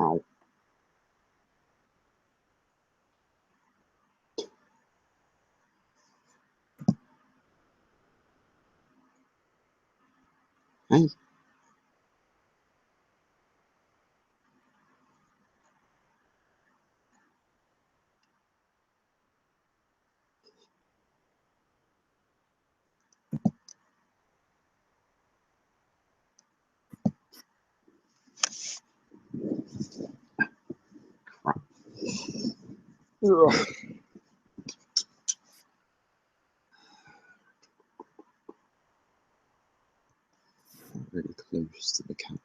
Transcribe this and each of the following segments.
Ow. Hey. Crap. Ugh. Really close to the camera.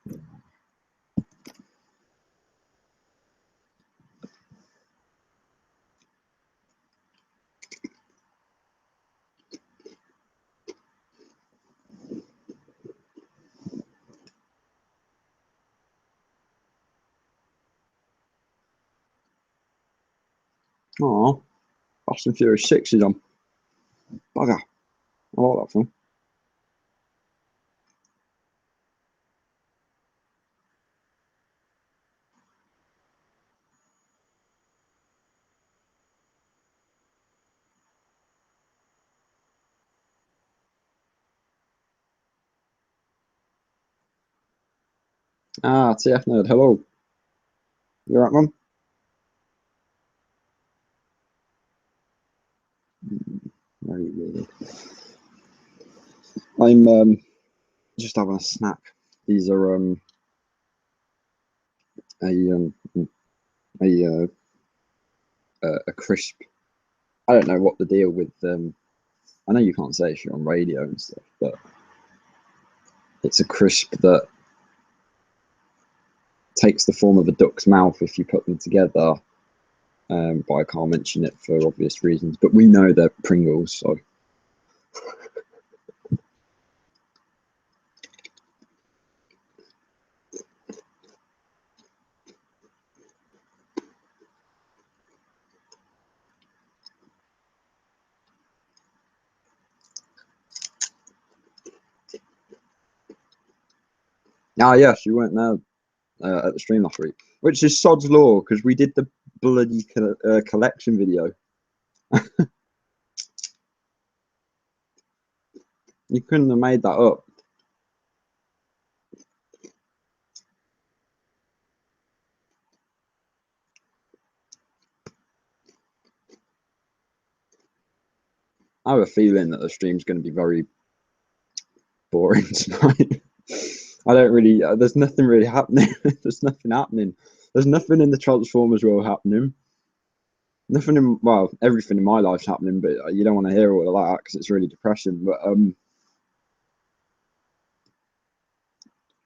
Oh, Fast and Furious 6 is on. Bugger. I like that film. Ah, TF Nerd, hello. You alright, Mum? Very weird. I'm just having a snack. These are a crisp. I don't know what the deal with I know you can't say if you're on radio and stuff, but it's a crisp that takes the form of a duck's mouth if you put them together. But I can't mention it for obvious reasons. But we know they're Pringles, so. Ah, yes, you weren't there at the stream last week, which is sod's law because we did the bloody collection video. You couldn't have made that up. I have a feeling that the stream's going to be very boring tonight. I don't really. There's nothing really happening. There's nothing happening. There's nothing in the Transformers world happening. Nothing in, well, everything in my life's happening, but you don't want to hear all of that because it's really depressing. But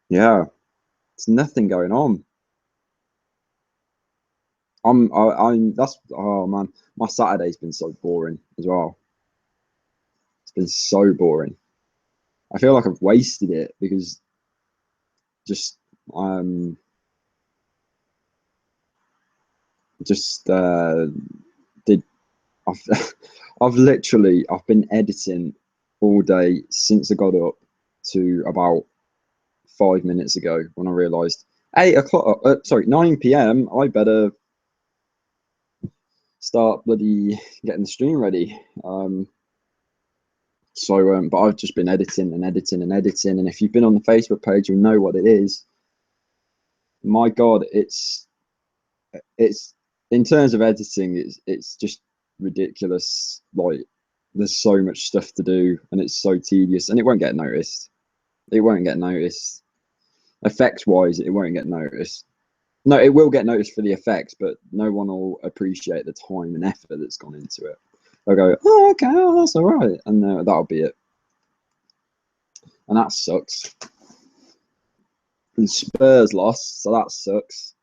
yeah, there's nothing going on. That's, oh man, my Saturday's been so boring as well. It's been so boring. I feel like I've wasted it because just did I've literally been editing all day since I got up to about 5 minutes ago when I realised 9 p.m. I better start bloody getting the stream ready. But I've just been editing and editing and editing, and if you've been on the Facebook page, you'll know what it is. My God, it's in terms of editing, it's just ridiculous. Like there's so much stuff to do, and it's so tedious, and it won't get noticed. It won't get noticed. Effects wise, it won't get noticed. No, it will get noticed for the effects, but no one will appreciate the time and effort that's gone into it. They'll go, oh, okay, oh, that's all right, and that'll be it. And that sucks. And Spurs lost, so that sucks.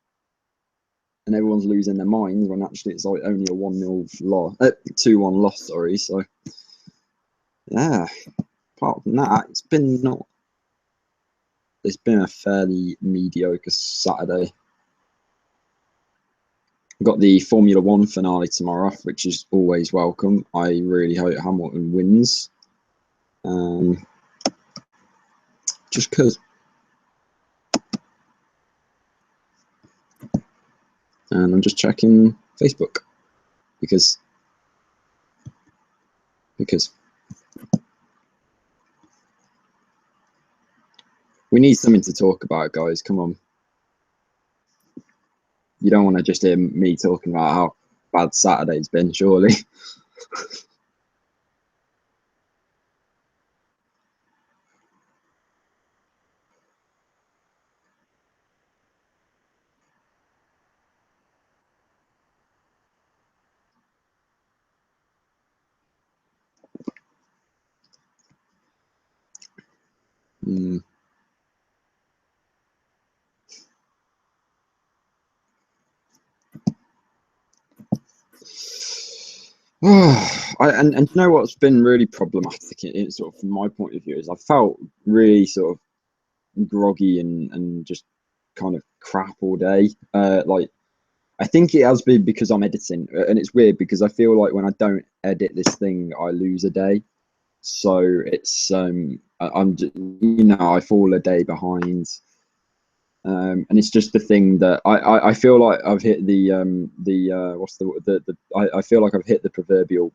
And everyone's losing their minds when actually it's like only a 1-0 loss, 2-1 loss. Sorry. So yeah, apart from that, it's been a fairly mediocre Saturday. We've got the Formula One finale tomorrow, which is always welcome. I really hope Hamilton wins. Just because and I'm just checking Facebook because we need something to talk about, guys. Come on. You don't want to just hear me talking about how bad Saturday's been, surely. Mm. And you know what's been really problematic in sort of from my point of view is I felt really sort of groggy and just kind of crap all day. Like I think it has been because I'm editing, and it's weird because I feel like when I don't edit this thing, I lose a day. So it's I'm you know I fall a day behind. And it's just the thing that I feel like I've hit the what's the I feel like I've hit the proverbial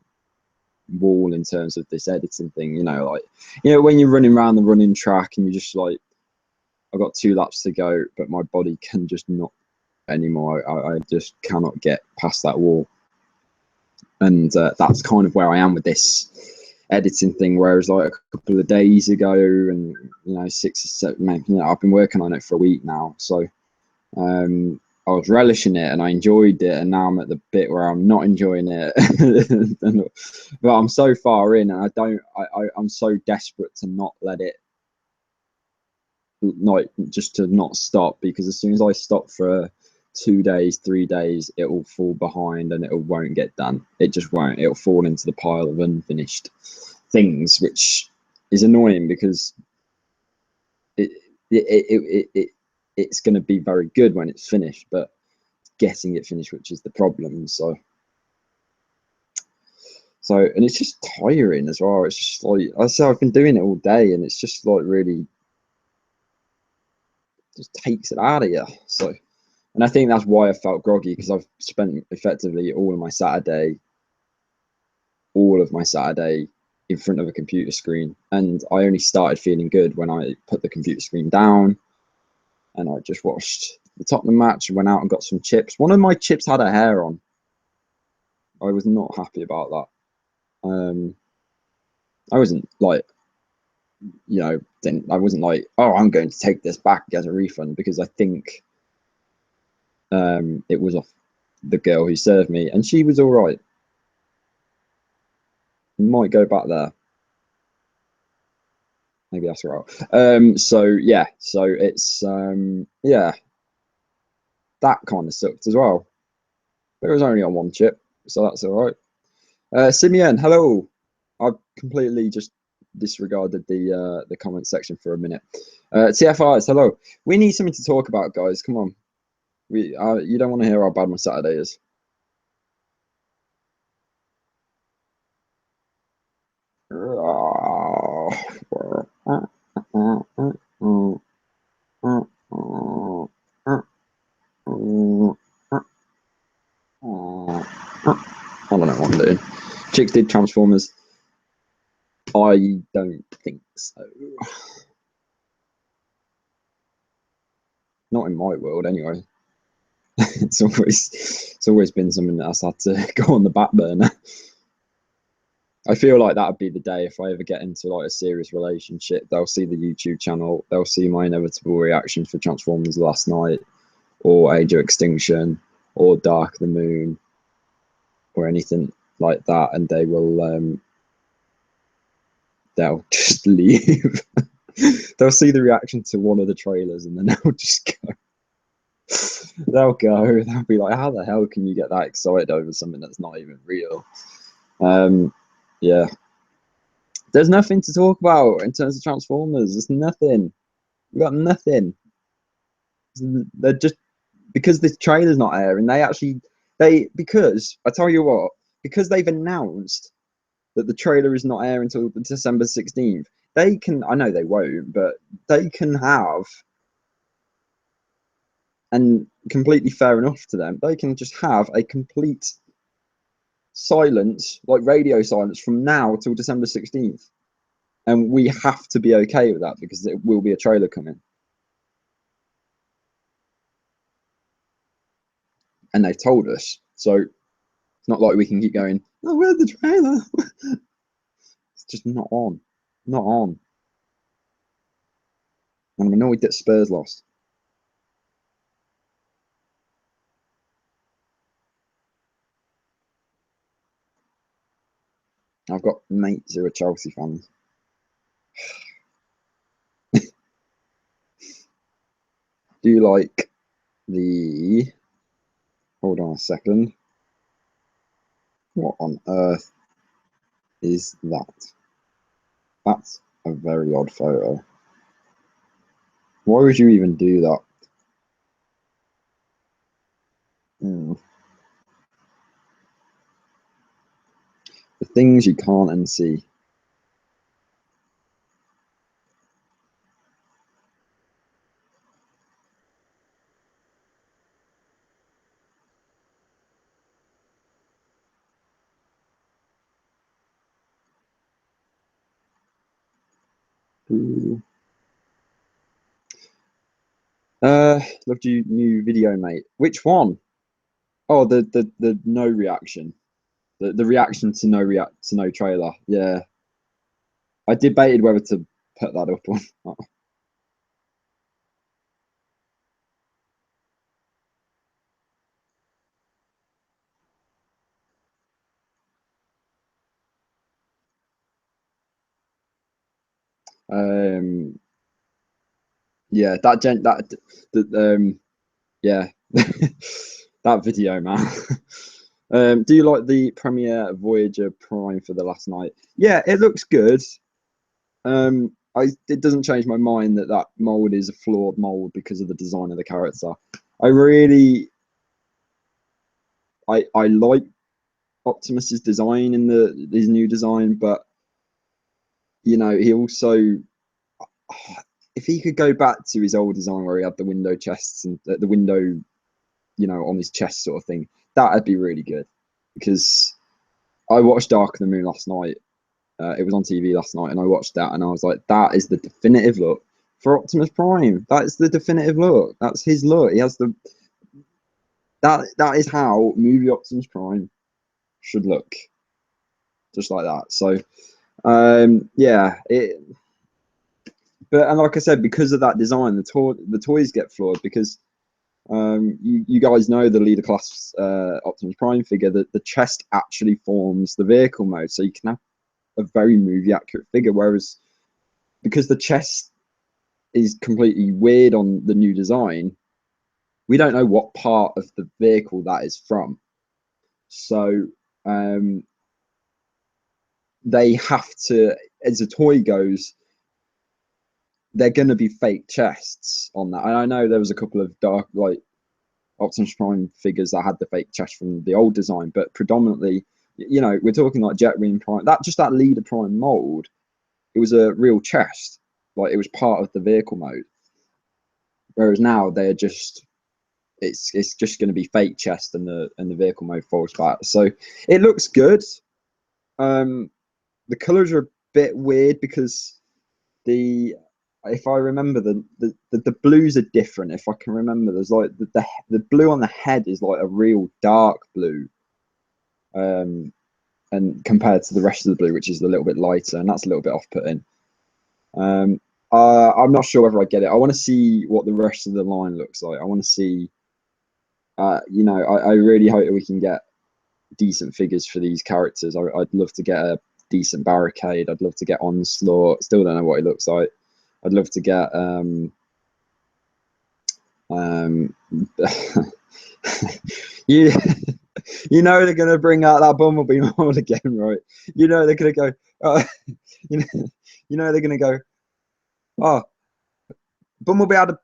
wall in terms of this editing thing. You know, like when you're running around the running track and you're just like, I've got 2 laps to go, but my body can just not anymore. I just cannot get past that wall, and that's kind of where I am with this editing thing. Whereas like a couple of days ago, and 6 or 7, I've been working on it for a week now, so I was relishing it and I enjoyed it, and now I'm at the bit where I'm not enjoying it. But I'm so far in, and I'm so desperate to not let it, like, just to not stop, because as soon as I stop for 2 days, 3 days, it will fall behind and it won't get done. It just won't. It'll fall into the pile of unfinished things, which is annoying because it's going to be very good when it's finished, but getting it finished, which is the problem. So and it's just tiring as well. It's just like I said, I've been doing it all day, and it's just like really just takes it out of you. So, and I think that's why I felt groggy, because I've spent effectively all of my Saturday in front of a computer screen, and I only started feeling good when I put the computer screen down and I just watched the Tottenham match, went out and got some chips. One of my chips had a hair on. I was not happy about that. I wasn't like, I wasn't like, oh, I'm going to take this back as a refund, because I think it was off the girl who served me, and she was all right. Might go back there. Maybe that's right. So yeah, so it's yeah, that kind of sucked as well. But it was only on 1 chip, so that's all right. Simeon, hello. I've completely just disregarded the comment section for a minute. TFIs, hello. We need something to talk about, guys. Come on. You don't want to hear how bad my Saturday is. I don't know what I'm doing. Chicks did Transformers. I don't think so. Not in my world, anyway. It's always been something that's had to go on the back burner. I feel like that would be the day if I ever get into like a serious relationship. They'll see the YouTube channel, they'll see my inevitable reaction for Transformers Last Night, or Age of Extinction, or Dark of the Moon, or anything like that, and they will they'll just leave. They'll see the reaction to one of the trailers, and then they'll just go. They'll be like, how the hell can you get that excited over something that's not even real? Yeah, there's nothing to talk about in terms of Transformers. There's nothing. We got nothing. They're just, because the trailer's not airing, because I tell you what, because they've announced that the trailer is not airing until December 16th, they can, I know they won't, but they can have and completely fair enough to them. They can just have a complete silence, like radio silence, from now till December 16th. And we have to be okay with that because there will be a trailer coming. And they've told us. So it's not like we can keep going, oh, where's the trailer? It's just not on. Not on. And I'm annoyed that Spurs lost. I've got mates who are Chelsea fans. Do you like the... Hold on a second. What on earth is that? That's a very odd photo. Why would you even do that? The things you can't unsee. Ooh. Loved your new video, mate. Which one? Oh, the no reaction. The reaction to no trailer. Yeah. I debated whether to put that up or not. Um, yeah, yeah, that video, man. Do you like the Premiere Voyager Prime for the last night? Yeah, it looks good. It doesn't change my mind that that mold is a flawed mold because of the design of the character. I really, I like Optimus's design in his new design, but you know, he also, if he could go back to his old design where he had the window chests and the window, you know, on his chest sort of thing, that'd be really good. Because I watched Dark of the Moon last night. It was on TV last night, and I watched that, and I was like, that is the definitive look for Optimus Prime. That is the definitive look. That's his look. He has the that is how movie Optimus Prime should look, just like that. So, yeah, but and like I said, because of that design, the toys get flawed because you guys know the leader class Optimus Prime figure that the chest actually forms the vehicle mode, so you can have a very movie accurate figure. Whereas because the chest is completely weird on the new design, we don't know what part of the vehicle that is from. So they have to, as the toy goes, they're going to be fake chests on that. And I know there was a couple of dark, like Optimus Prime figures that had the fake chest from the old design, but predominantly, you know, we're talking like Jetwing Prime, that leader Prime mold, it was a real chest, like it was part of the vehicle mode. Whereas now they're just, it's just going to be fake chest and the vehicle mode falls back. So it looks good. The colors are a bit weird because if I remember the blues are different. If I can remember, there's like the blue on the head is like a real dark blue, and compared to the rest of the blue, which is a little bit lighter, and that's a little bit off-putting. I'm not sure whether I get it. I want to see what the rest of the line looks like. I want to see. You know, I really hope that we can get decent figures for these characters. I'd love to get a decent Barricade. I'd love to get Onslaught. Still don't know what he looks like. I'd love to get you you know they're gonna bring out that Bumblebee mold again, right? You know they're gonna go. You know they're gonna go. Oh, Bumblebee had a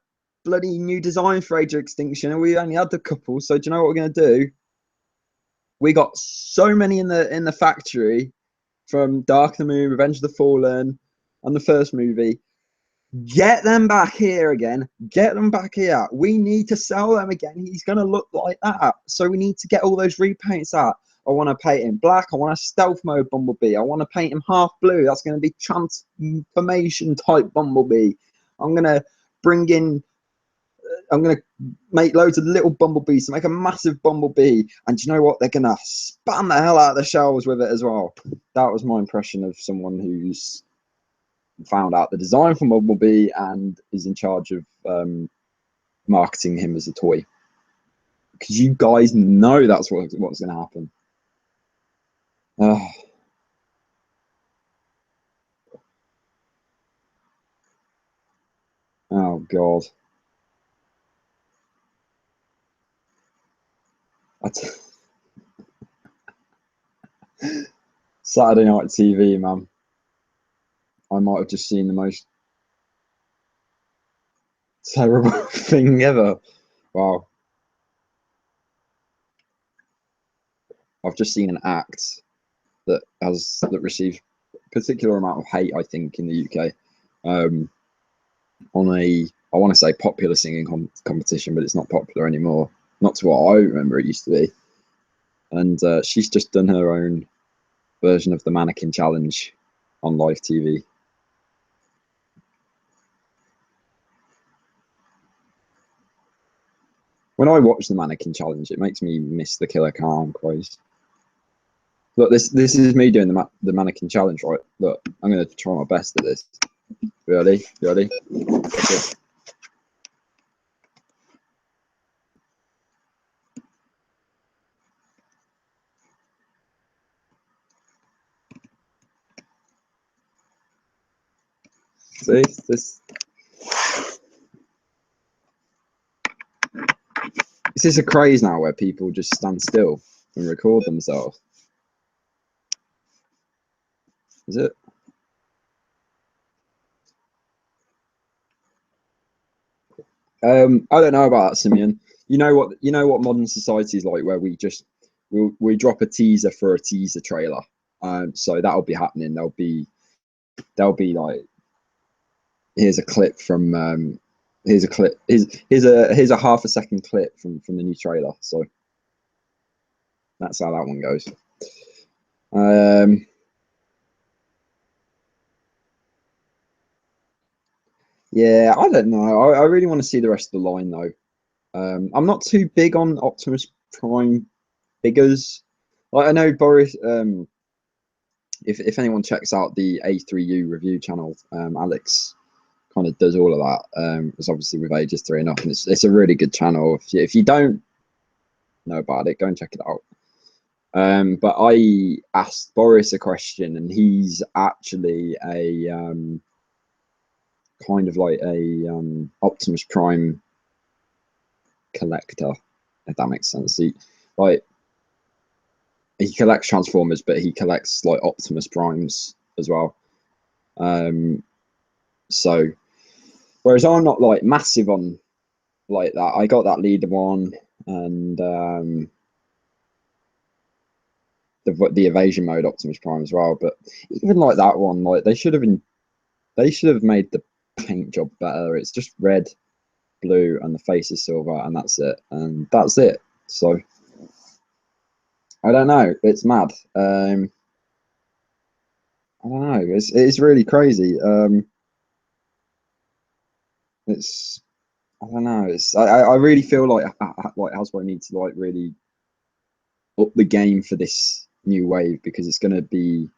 bloody new design for Age of Extinction, and we only had the couple. So do you know what we're gonna do? We got so many in the factory from Dark of the Moon, Revenge of the Fallen, and the first movie. Get them back here again. Get them back here. We need to sell them again. He's going to look like that. So we need to get all those repaints out. I want to paint him black. I want a stealth mode Bumblebee. I want to paint him half blue. That's going to be transformation type Bumblebee. I'm going to bring in, I'm going to make loads of little Bumblebees to make a massive Bumblebee. And do you know what? They're going to spam the hell out of the shelves with it as well. That was my impression of someone who's found out the design for Bumblebee and is in charge of marketing him as a toy. Because you guys know that's what's going to happen. Oh, God. Saturday night TV, man. I might have just seen the most terrible thing ever. Wow. I've just seen an act that received a particular amount of hate, I think, in the UK. On a, I want to say, popular singing competition, but it's not popular anymore. Not to what I remember it used to be. And she's just done her own version of the mannequin challenge on live TV. When I watch the mannequin challenge, it makes me miss the Killer Khan craze. Look, this is me doing the mannequin challenge, right? Look, I'm going to try my best at this. Ready? Ready? Okay. See, this is a craze now where people just stand still and record themselves. Is it? I don't know about that, Simeon. You know what modern society is like, where we drop a teaser for a teaser trailer. So that'll be happening. There'll be like, here's a clip from here's a half a second clip from the new trailer. So that's how that one goes. Yeah, I don't know. I really want to see the rest of the line though. I'm not too big on Optimus Prime figures. Like, I know Boris. If anyone checks out the A3U review channel, Alex kind of does all of that. It's obviously with Ages 3 and up, and it's a really good channel. If you don't know about it, go and check it out. But I asked Boris a question, and he's actually a kind of like a Optimus Prime collector, if that makes sense. He collects Transformers, but he collects like Optimus Primes as well. So whereas I'm not like massive on like that, I got that leader one and the evasion mode Optimus Prime as well. But even like that one, like they should have made the paint job better. It's just red, blue, and the face is silver, and that's it. And that's it. So I don't know. It's mad. I don't know. It's really crazy. It's I don't know. I really feel like Hasbro needs to like really up the game for this new wave, because it's going to be.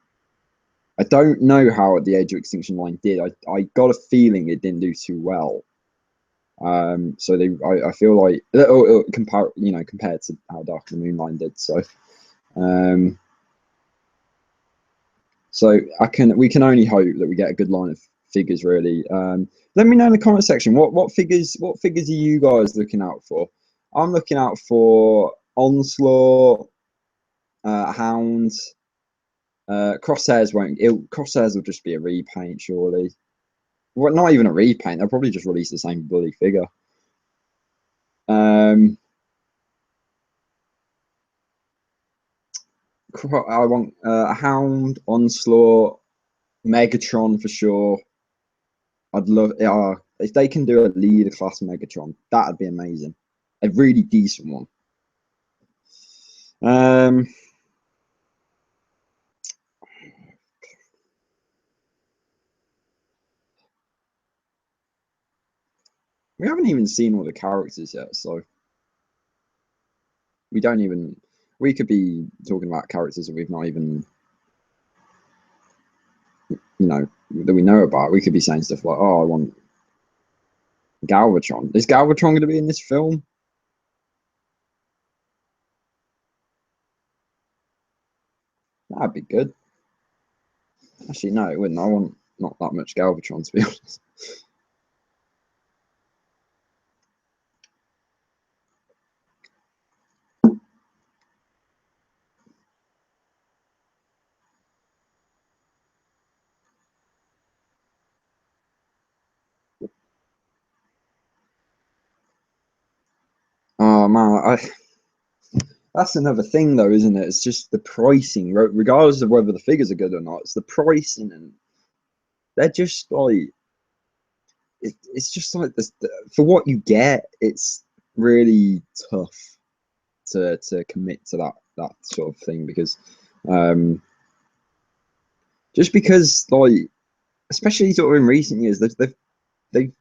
I don't know how the Age of Extinction line did. I got a feeling it didn't do too well. So I feel like compared to how Dark of the Moon line did. So we can only hope that we get a good line of figures, really. Let me know in the comment section what figures are you guys looking out for? I'm looking out for Onslaught, Hound, Crosshairs Crosshairs will just be a repaint, surely. Well, not even a repaint. They'll probably just release the same bloody figure. I want a Hound, Onslaught, Megatron for sure. I'd love if they can do a leader class Megatron, that'd be amazing. A really decent one. We haven't even seen all the characters yet, so we don't even. We could be talking about characters that we've not even, that we know about. We could be saying stuff like, "Oh, I want Galvatron." Is Galvatron going to be in this film? That'd be good. Actually, no, it wouldn't. I want not that much Galvatron, to be honest. Oh man, that's another thing though, isn't it? It's just the pricing, regardless of whether the figures are good or not. It's the pricing, and they're just like it's just like this for what you get. It's really tough to commit to that sort of thing because just because like especially sort of in recent years they've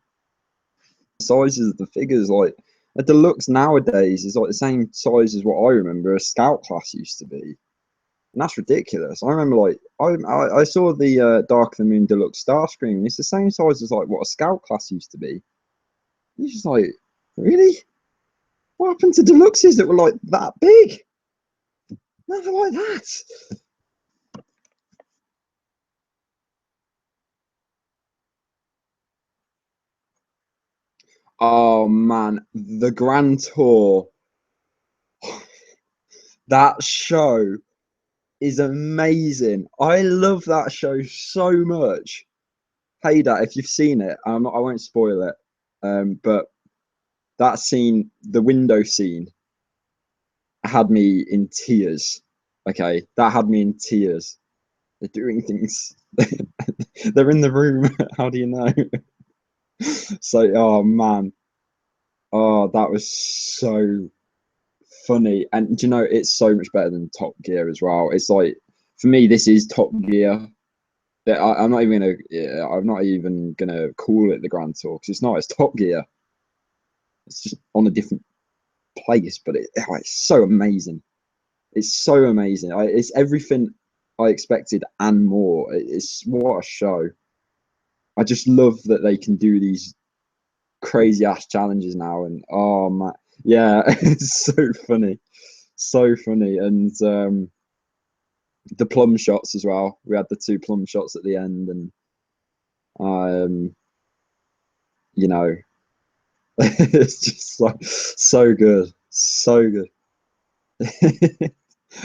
sizes of the figures like a deluxe nowadays is like the same size as what I remember a scout class used to be, and that's ridiculous. I remember like I saw the Dark of the Moon Deluxe Starscream, and it's the same size as like what a scout class used to be. You're just like, really? What happened to deluxes that were like that big? Nothing like that. Oh man, the Grand Tour. That show is amazing. I love that show so much. Hey, that if you've seen it, I won't spoil it. But that scene, the window scene, had me in tears. Okay, that had me in tears. They're doing things. They're in the room. How do you know? So, oh man, oh that was so funny. And you know, it's so much better than Top Gear as well. It's like for me, this is Top Gear. I'm not even gonna. Yeah, I'm not even gonna call it the Grand Tour because it's not. It's Top Gear. It's just on a different place, but it's so amazing. It's so amazing. It's everything I expected and more. It's what a show. I just love that they can do these crazy ass challenges now, and oh my, yeah, it's so funny, and the plum shots as well. We had the two plum shots at the end, and um, you know, it's just so good, so good.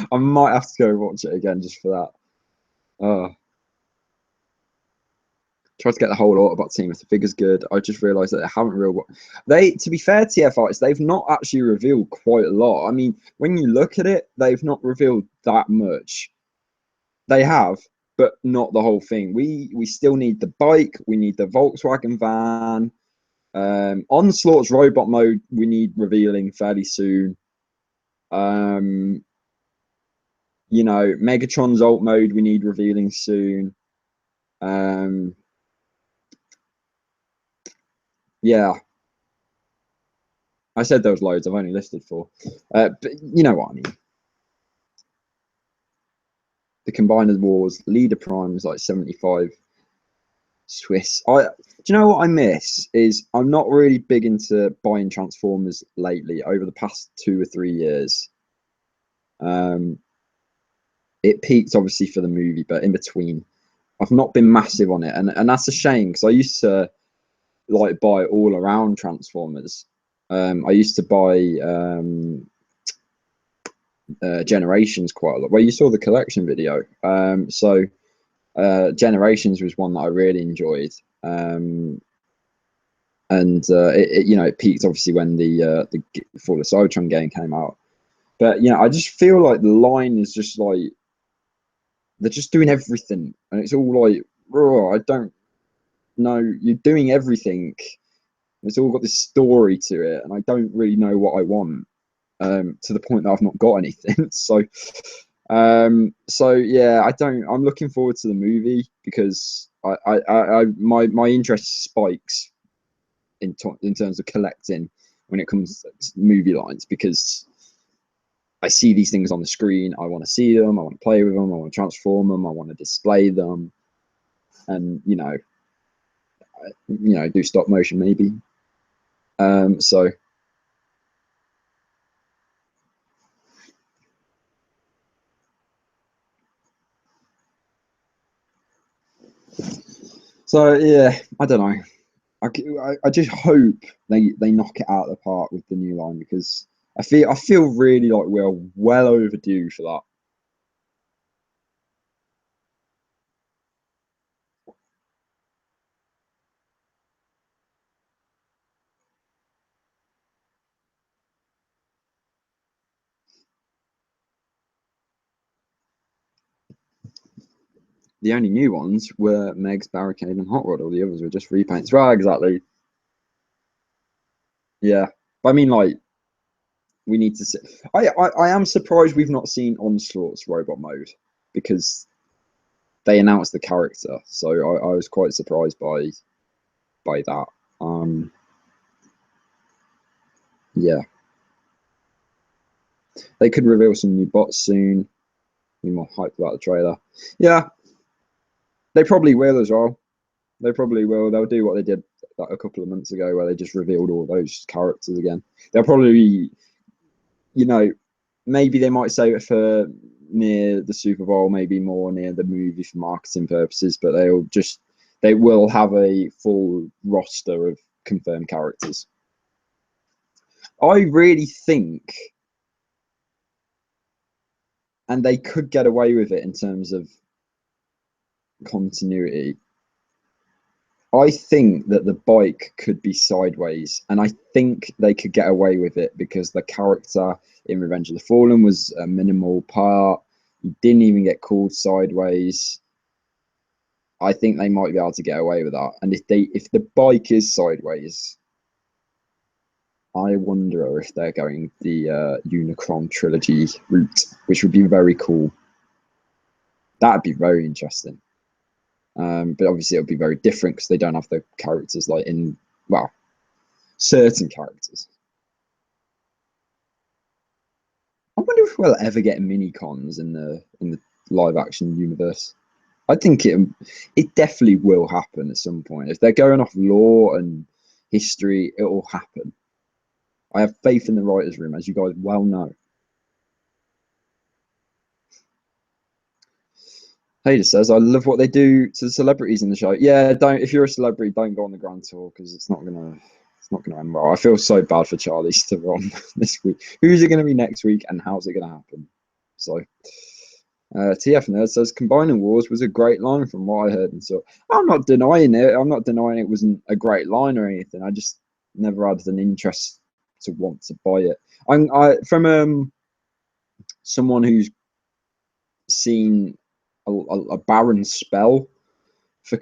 I might have to go watch it again just for that. Oh, tried to get the whole Autobot team if the figure's good. I just realised that they haven't real. They, to be fair, TF artists, they've not actually revealed quite a lot. I mean, when you look at it, they've not revealed that much. They have, but not the whole thing. We still need the bike. We need the Volkswagen van. Onslaught's robot mode we need revealing fairly soon. Megatron's alt mode we need revealing soon. Yeah, I said there was loads. I've only listed four. But you know what I mean. The Combiner Wars Leader Prime is like 75 Swiss. Do you know what I miss is I'm not really big into buying Transformers lately over the past 2 or 3 years. It peaked obviously for the movie, but in between, I've not been massive on it, and that's a shame because I used to like buy all around Transformers. I used to buy Generations quite a lot. Well, you saw the collection video. Generations was one that I really enjoyed. It peaked obviously when the Fall of Cybertron game came out. But I just feel like the line is just like they're just doing everything, and it's all like, oh, I don't. no, you're doing everything. It's all got this story to it, and I don't really know what I want. To the point that I've not got anything. So yeah, I don't. I'm looking forward to the movie because my interest spikes in terms of collecting when it comes to movie lines, because I see these things on the screen. I want to see them. I want to play with them. I want to transform them. I want to display them, and do stop motion maybe. So yeah, I don't know. I just hope they knock it out of the park with the new line, because I feel really like we're well overdue for that. The only new ones were Meg's Barricade and Hot Rod. All the others were just repaints. Right, exactly. Yeah, but I mean, like, we need to see. I am surprised we've not seen Onslaught's robot mode, because they announced the character, so I was quite surprised by that. Yeah, they could reveal some new bots soon. Be more hyped about the trailer. Yeah, they probably will as well. They probably will. They'll do what they did like a couple of months ago, where they just revealed all those characters again. They'll probably, you know, maybe they might save it for near the Super Bowl, maybe more near the movie for marketing purposes. But they will have a full roster of confirmed characters. I really think, and they could get away with it in terms of continuity. I think that the bike could be sideways, and I think they could get away with it because the character in Revenge of the Fallen was a minimal part. He didn't even get called sideways. I think they might be able to get away with that. And if the bike is sideways, I wonder if they're going the Unicron trilogy route, which would be very cool. That'd be very interesting. But obviously, it'll be very different because they don't have the characters like in, well, certain characters. I wonder if we'll ever get mini cons in the live action universe. I think it definitely will happen at some point. If they're going off lore and history, it will happen. I have faith in the writers' room, as you guys well know. Hader says, "I love what they do to the celebrities in the show." Yeah, don't. If you're a celebrity, don't go on the grand tour, because it's not gonna end well. I feel so bad for Charlize Theron this week. Who's it going to be next week, and how's it going to happen? So, TF Nerd says, "Combining Wars was a great line from what I heard and so." I'm not denying it. I'm not denying it wasn't a great line or anything. I just never had an interest to want to buy it. From someone who's seen a barren spell for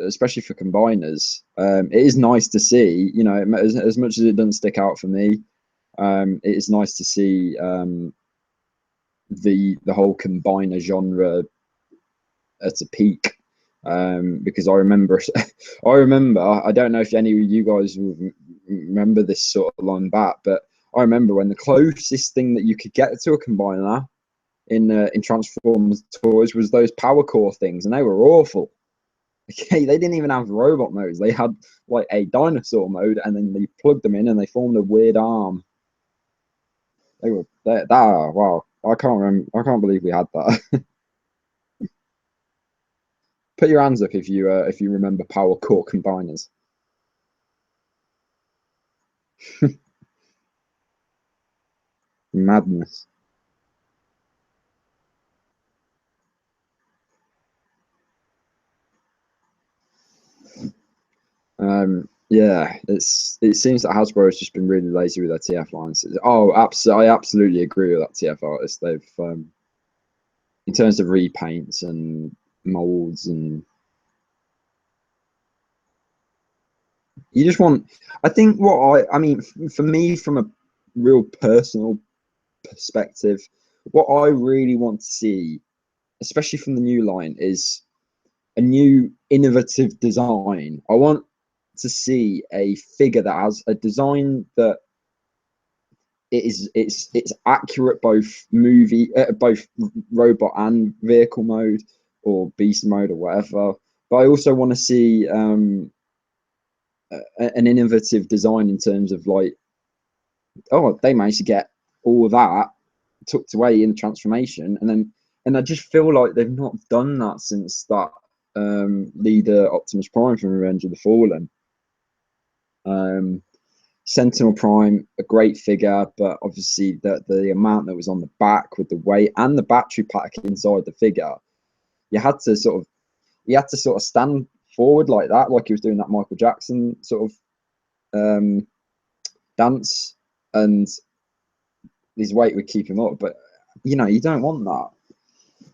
especially for combiners. It is nice to see. As much as it doesn't stick out for me, it is nice to see the whole combiner genre at a peak. Because I remember, I don't know if any of you guys remember this sort of line back, but I remember when the closest thing that you could get to a combiner in Transformers toys was those Power Core things, and they were awful. Okay, they didn't even have robot modes. They had like a dinosaur mode, and then they plugged them in, and they formed a weird arm. They were that. Wow, I can't remember. I can't believe we had that. Put your hands up if you remember Power Core combiners. Madness. Yeah, it seems that Hasbro has just been really lazy with their TF lines. Oh, I absolutely agree with that TF artist. They've in terms of repaints and molds and You just want. I think what I mean for me, from a real personal perspective, what I really want to see, especially from the new line, is a new innovative design. I want to see a figure that has a design that it's accurate, both robot and vehicle mode, or beast mode, or whatever. But I also want to see an innovative design in terms of like, oh, they managed to get all of that tucked away in the transformation, and I just feel like they've not done that since that leader Optimus Prime from Revenge of the Fallen. Sentinel Prime, a great figure, but obviously the amount that was on the back with the weight and the battery pack inside the figure, you had to sort of stand forward like that, like he was doing that Michael Jackson sort of dance, and his weight would keep him up. But you don't want that.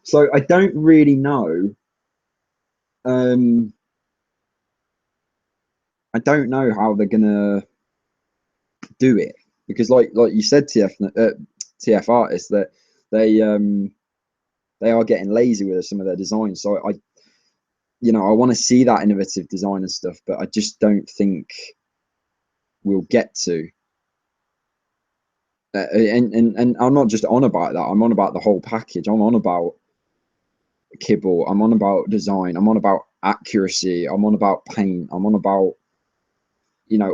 So I don't really know. I don't know how they're gonna do it, because like you said, TF artists, that they are getting lazy with some of their designs. So I want to see that innovative design and stuff, but I just don't think we'll get to. And I'm not just on about that. I'm on about the whole package. I'm on about kibble. I'm on about design. I'm on about accuracy. I'm on about paint. I'm on about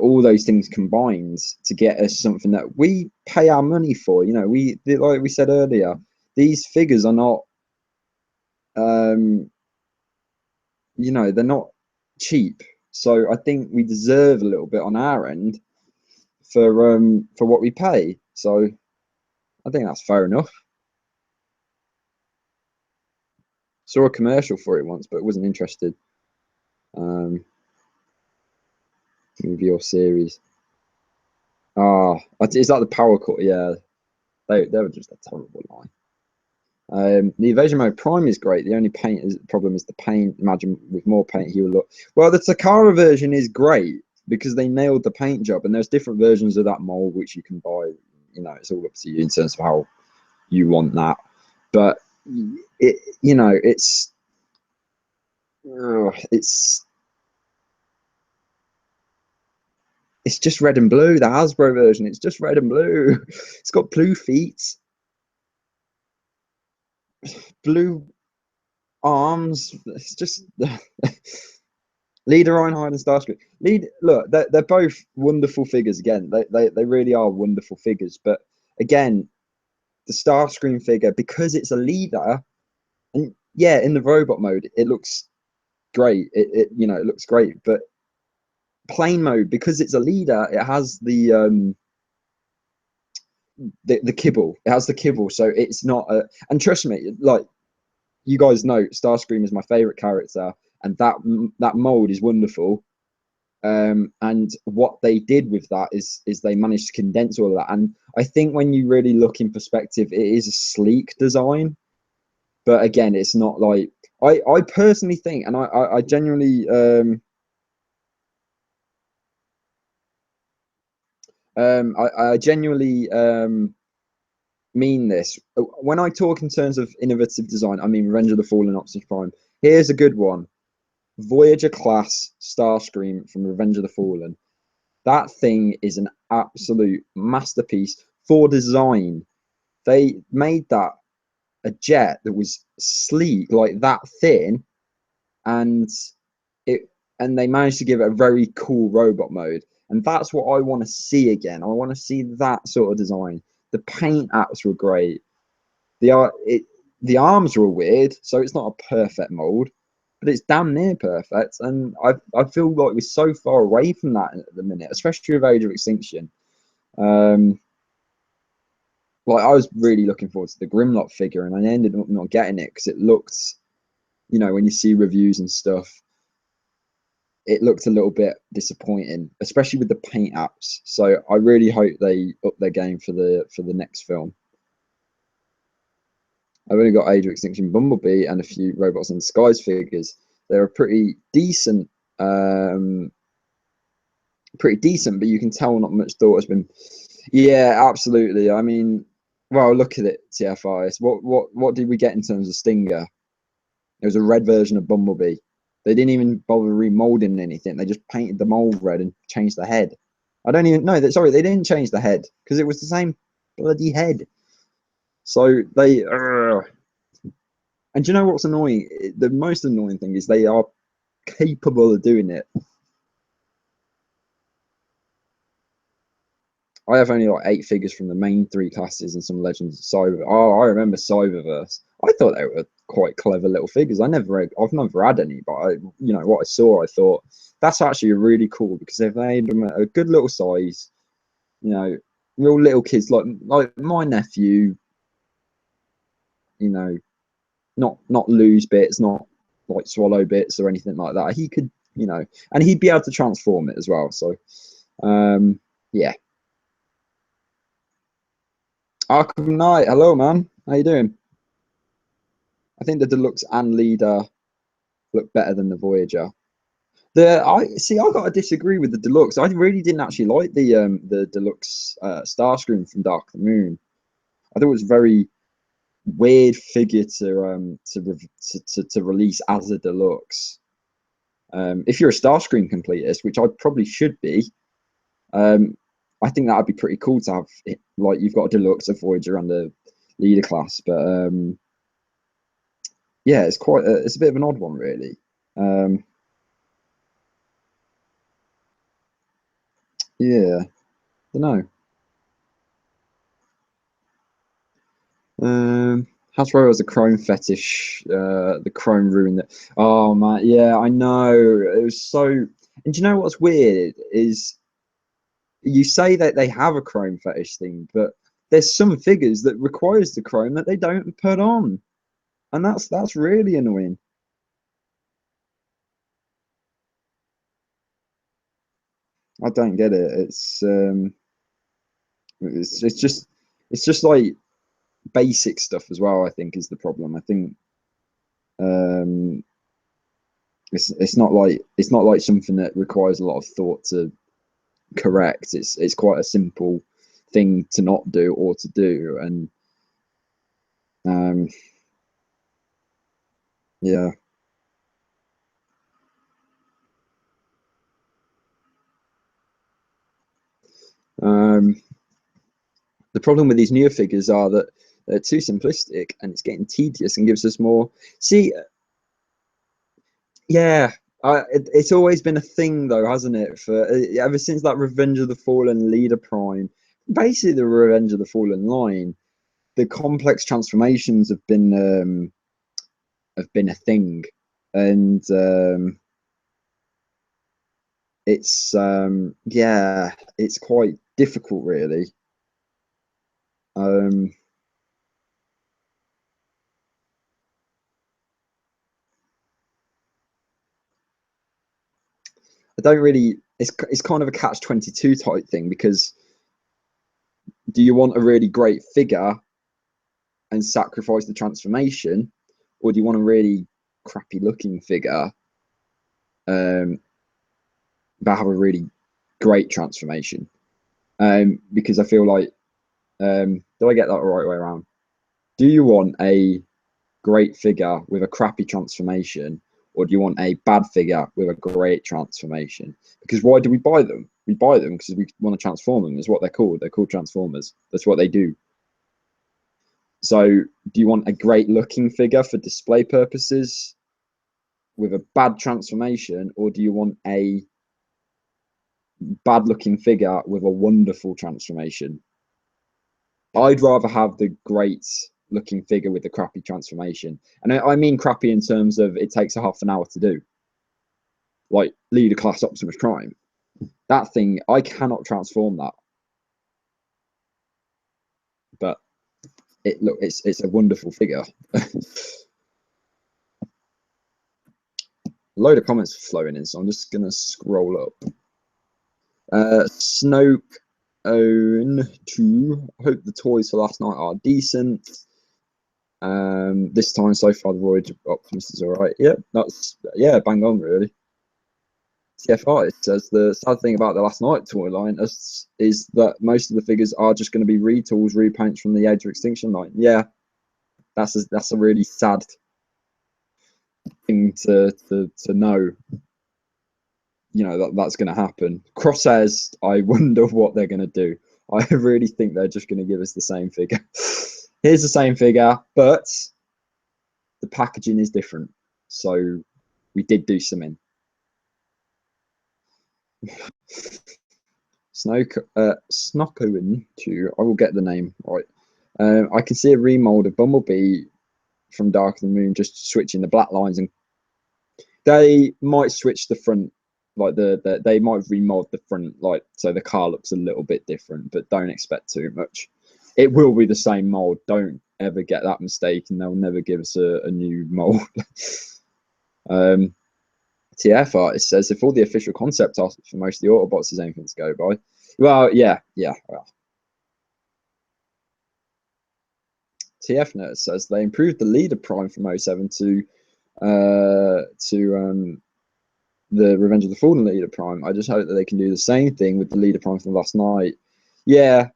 all those things combined to get us something that we pay our money for. We, like we said earlier, these figures are not they're not cheap. So I think we deserve a little bit on our end for what we pay. So I think that's fair enough. Saw a commercial for it once, but wasn't interested. With your series. Is that the power cord? Yeah, they were just a terrible line. The Evasion Mode Prime is great. The only problem is the paint. Imagine with more paint, he will look. Well, the Takara version is great because they nailed the paint job, and there's different versions of that mold which you can buy. It's all up to you in terms of how you want that. But it's just red and blue. The Hasbro version, it's just red and blue. It's got blue feet, blue arms. It's just Leader Ironhide and Starscream. Look, they're both wonderful figures. Again, they really are wonderful figures. But again, the Starscream figure, because it's a leader, and yeah, in the robot mode, it looks great. It looks great. But plain mode, because it's a leader, it has the kibble. It has the kibble, so it's not a. And trust me, like you guys know, Starscream is my favorite character, and that mold is wonderful. And what they did with that is they managed to condense all of that. And I think when you really look in perspective, it is a sleek design. But again, it's not like I personally think, and I genuinely I genuinely mean this. When I talk in terms of innovative design, I mean Revenge of the Fallen, Optimus Prime. Here's a good one: Voyager class Starscream from Revenge of the Fallen. That thing is an absolute masterpiece for design. They made that a jet that was sleek, like that thin, and they managed to give it a very cool robot mode. And that's what I want to see again. I want to see that sort of design. The paint apps were great. The arms were weird, so it's not a perfect mold, but it's damn near perfect. And I feel like we're so far away from that at the minute, especially with Age of Extinction. Like I was really looking forward to the Grimlock figure, and I ended up not getting it because it looked, when you see reviews and stuff, it looked a little bit disappointing, especially with the paint apps. So I really hope they up their game for the next film. I've only got Age of Extinction Bumblebee and a few Robots in Disguise figures. They're a pretty decent pretty decent, but you can tell not much thought has been. Yeah, absolutely. I mean, well, look at it, TFIs. What did we get in terms of Stinger? It was a red version of Bumblebee. They didn't even bother remolding anything. They just painted the mold red and changed the head. I don't even know that. Sorry, they didn't change the head because it was the same bloody head. So they. And do you know what's annoying? The most annoying thing is they are capable of doing it. I have only like 8 figures from the main 3 classes and some Legends of Cyber. Oh, I remember Cyberverse. I thought they were quite clever little figures. I've never had any, but what I saw, I thought that's actually really cool because they've made them a good little size. Real little kids like my nephew. Not lose bits, not like swallow bits or anything like that. He could, and he'd be able to transform it as well. So, yeah. Arkham Knight, hello man, how you doing? I think the Deluxe and Leader look better than the Voyager. I got to disagree with the Deluxe. I really didn't actually like the Deluxe Starscream from Dark of the Moon. I thought it was very weird figure to release as a Deluxe. If you're a Starscream completist, which I probably should be, I think that would be pretty cool to have it, like you've got a Deluxe, a Voyager, and a Leader class. But yeah, it's a bit of an odd one, really. Yeah, I don't know. Hasbro has a chrome fetish. The chrome ruined it. Oh man, yeah, I know. It was so. And do you know what's weird is you say that they have a chrome fetish thing, but there's some figures that requires the chrome that they don't put on, and that's really annoying. I don't get it. It's just like basic stuff as well. I think is the problem. I think um, it's not like something that requires a lot of thought to correct. It's quite a simple thing to not do or to do, and um, yeah. Um, the problem with these newer figures are that they're too simplistic, and it's getting tedious and gives us more. See, yeah, it's always been a thing though, hasn't it? For ever since that Revenge of the Fallen Leader Prime, basically the Revenge of the Fallen line, the complex transformations have been a thing, and yeah, it's quite difficult, really. Um, I don't really. It's kind of a catch-22 type thing because do you want a really great figure and sacrifice the transformation, or do you want a really crappy looking figure um, but have a really great transformation? Because I feel like, do I get that the right way around? Do you want a great figure with a crappy transformation, or do you want a bad figure with a great transformation? Because why do we buy them? We buy them because we want to transform them. Is what they're called. They're called transformers. That's what they do. So, do you want a great looking figure for display purposes with a bad transformation, or do you want a bad looking figure with a wonderful transformation? I'd rather have the great looking figure with the crappy transformation. And I mean crappy in terms of it takes a half an hour to do. Like Leader Class Optimus Prime. That thing, I cannot transform that. But it's a wonderful figure. A load of comments flowing in, so I'm just gonna scroll up. Snoke own 2. I hope the toys for last night are decent. This time so far the Voyage Optimus is alright. Yeah, bang on really. TFR, it says the sad thing about the last night toy line is that most of the figures are just going to be retools, repaints from the Age of Extinction line. Yeah, that's a really sad thing to know. You know that's going to happen. Crosshairs, I wonder what they're going to do. I really think they're just going to give us the same figure. Here's the same figure, but the packaging is different. So we did do something. Snokoin 2, I will get the name right. I can see a remold of Bumblebee from Dark of the Moon, just switching the black lines, and they might switch the front, like they might remold the front, like so the car looks a little bit different, but don't expect too much. It will be the same mold. Don't ever get that mistake, and they'll never give us a new mold. TF artist says if all the official concept art for most of the Autobots is anything to go by. Well, yeah. Well. TF Nerd says they improved the leader prime from 07 to the Revenge of the Fallen leader prime. I just hope that they can do the same thing with the leader prime from last night. Yeah,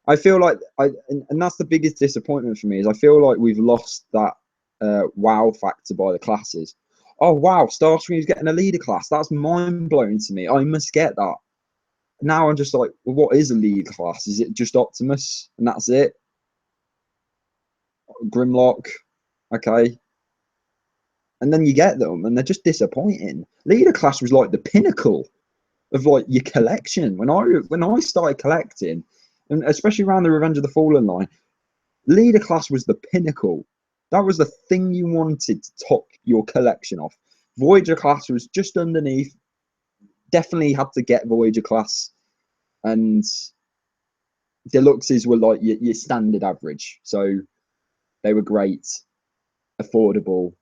I feel like and that's the biggest disappointment for me, is I feel like we've lost that wow factor by the classes. Oh wow, Starscream's getting a leader class. That's mind blowing to me. I must get that. Now I'm just like, well, what is a leader class? Is it just Optimus and that's it? Grimlock, okay. And then you get them and they're just disappointing. Leader class was like the pinnacle of like your collection. When I started collecting, and especially around the Revenge of the Fallen line, leader class was the pinnacle. That was the thing you wanted to top your collection off. Voyager class was just underneath. Definitely had to get Voyager class, and deluxes were like your standard average. So they were great, affordable.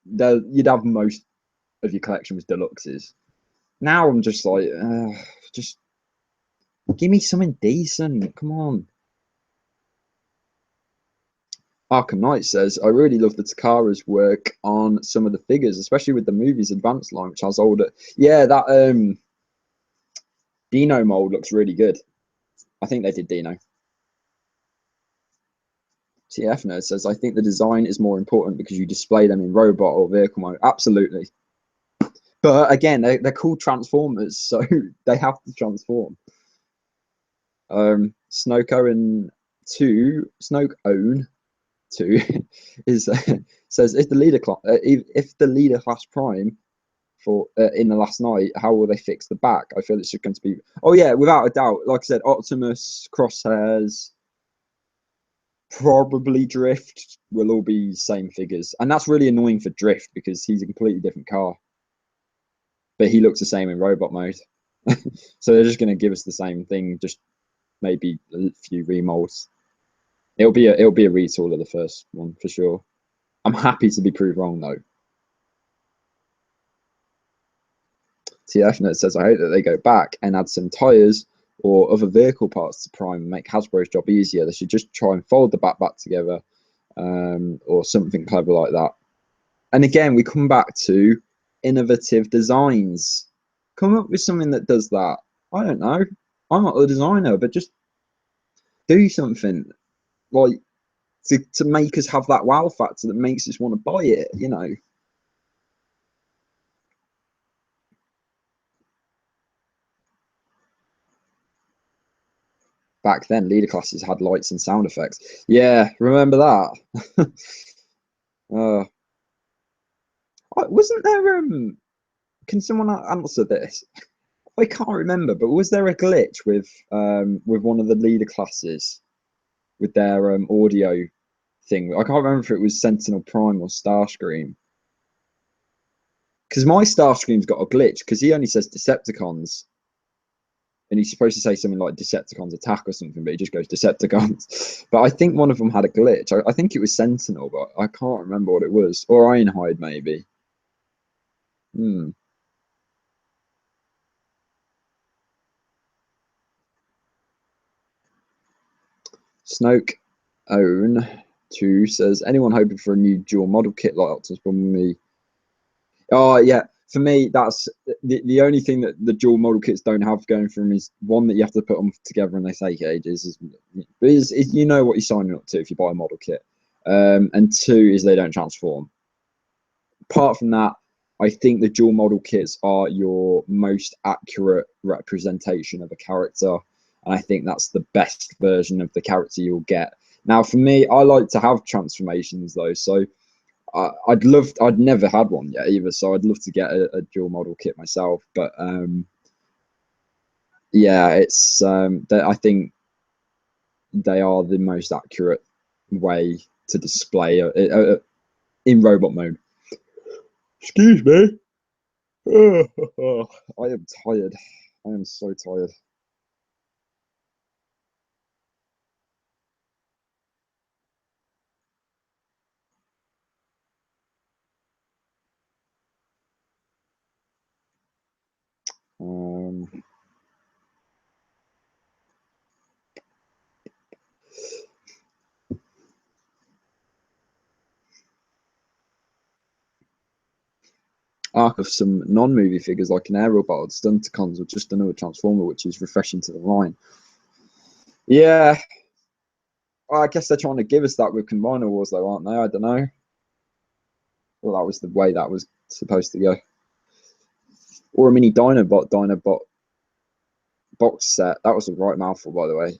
You'd have most of your collection was deluxes. Now I'm just like, just give me something decent. Come on. Arkham Knight says, I really love the Takara's work on some of the figures, especially with the movies advanced line, which has older. Yeah, that Dino mold looks really good. I think they did Dino. TF Nerd says, I think the design is more important because you display them in robot or vehicle mode. Absolutely. But again, they're called Transformers, so they have to transform. Snoke Own 2 is says if the leader class prime for in the last night, how will they fix the back? I feel it's just going to be, oh yeah, without a doubt. Like I said, Optimus, Crosshairs, probably Drift will all be same figures, and that's really annoying for Drift because he's a completely different car, but he looks the same in robot mode. So they're just going to give us the same thing, just maybe a few remolds. It'll be a retool of the first one for sure. I'm happy to be proved wrong though. TFNet says, I hope that they go back and add some tires or other vehicle parts to Prime and make Hasbro's job easier. They should just try and fold the back together, or something clever like that. And again, we come back to innovative designs. Come up with something that does that. I don't know. I'm not the designer, but just do something like to make us have that wow factor that makes us want to buy it, you know. Back then, leader classes had lights and sound effects. Yeah, remember that? Wasn't there? Can someone answer this? I can't remember, but was there a glitch with one of the leader classes with their audio thing? I can't remember if it was Sentinel Prime or Starscream. Because my Starscream's got a glitch because he only says Decepticons, and he's supposed to say something like Decepticons attack or something, but he just goes Decepticons. But I think one of them had a glitch. I think it was Sentinel, but I can't remember what it was. Or Ironhide, maybe. Snoke Own 2 says, anyone hoping for a new dual model kit like Optimus Bumblebee? Oh, yeah. for me, that's the only thing that the dual model kits don't have going for them is one that you have to put them together and they take ages. Is you know what you're signing up to if you buy a model kit, and two is they don't transform. Apart from that, I think the dual model kits are your most accurate representation of a character, and I think that's the best version of the character you'll get. Now, for me, I like to have transformations though, so I'd never had one yet either, so I'd love to get a dual model kit myself. But yeah, it's I think they are the most accurate way to display in robot mode. Excuse me. I am tired. I am so tired. Um, Arc of some non-movie figures like an Aerobot, Stunticons, or just another Transformer, which is refreshing to the line. Yeah, well, I guess they're trying to give us that with Combiner Wars, though, aren't they? I don't know. Well, that was the way that was supposed to go. Or a mini Dinobot box set. That was a right mouthful, by the way.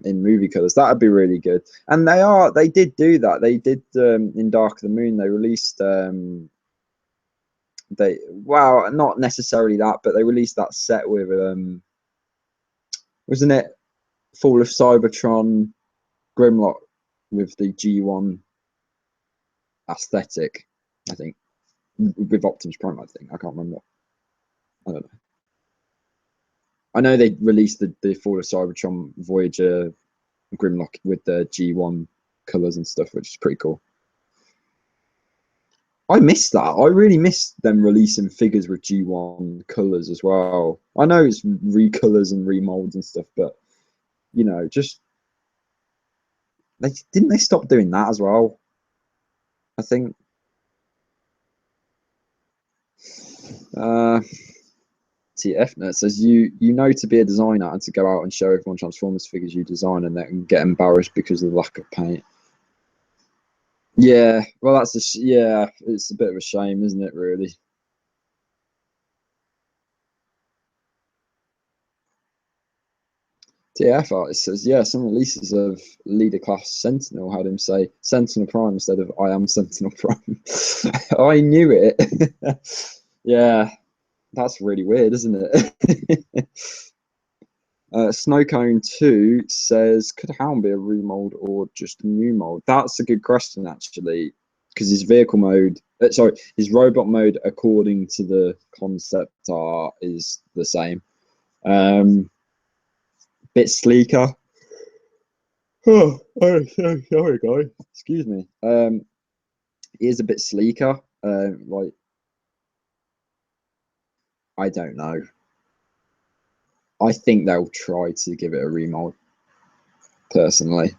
In movie colors, that would be really good. And they did do that. They did in Dark of the Moon. They released well, not necessarily that, but they released that set with wasn't it Fall of Cybertron Grimlock with the G1 aesthetic, I think, with Optimus Prime. I think I can't remember. I don't know. I know they released the Fall of Cybertron Voyager Grimlock with the G1 colors and stuff, which is pretty cool. I missed that. I really missed them releasing figures with G1 colors as well. I know it's recolors and remolds and stuff, but you know, just they stop doing that as well. I think. TFNet says you know to be a designer and to go out and show everyone Transformers figures you design and then get embarrassed because of the lack of paint. Yeah, well, yeah, it's a bit of a shame, isn't it? Really. TF artist says, yeah, some releases of Leader Class Sentinel had him say Sentinel Prime instead of I am Sentinel Prime. I knew it. Yeah, that's really weird, isn't it? Snowcone 2 says, could Hound be a remold or just a new mold? That's a good question, actually, because his vehicle mode, sorry, his robot mode, according to the concept art, is the same. Bit sleeker. Oh, sorry, guys. Excuse me. He is a bit sleeker. Like, I don't know. I think they'll try to give it a remold, personally.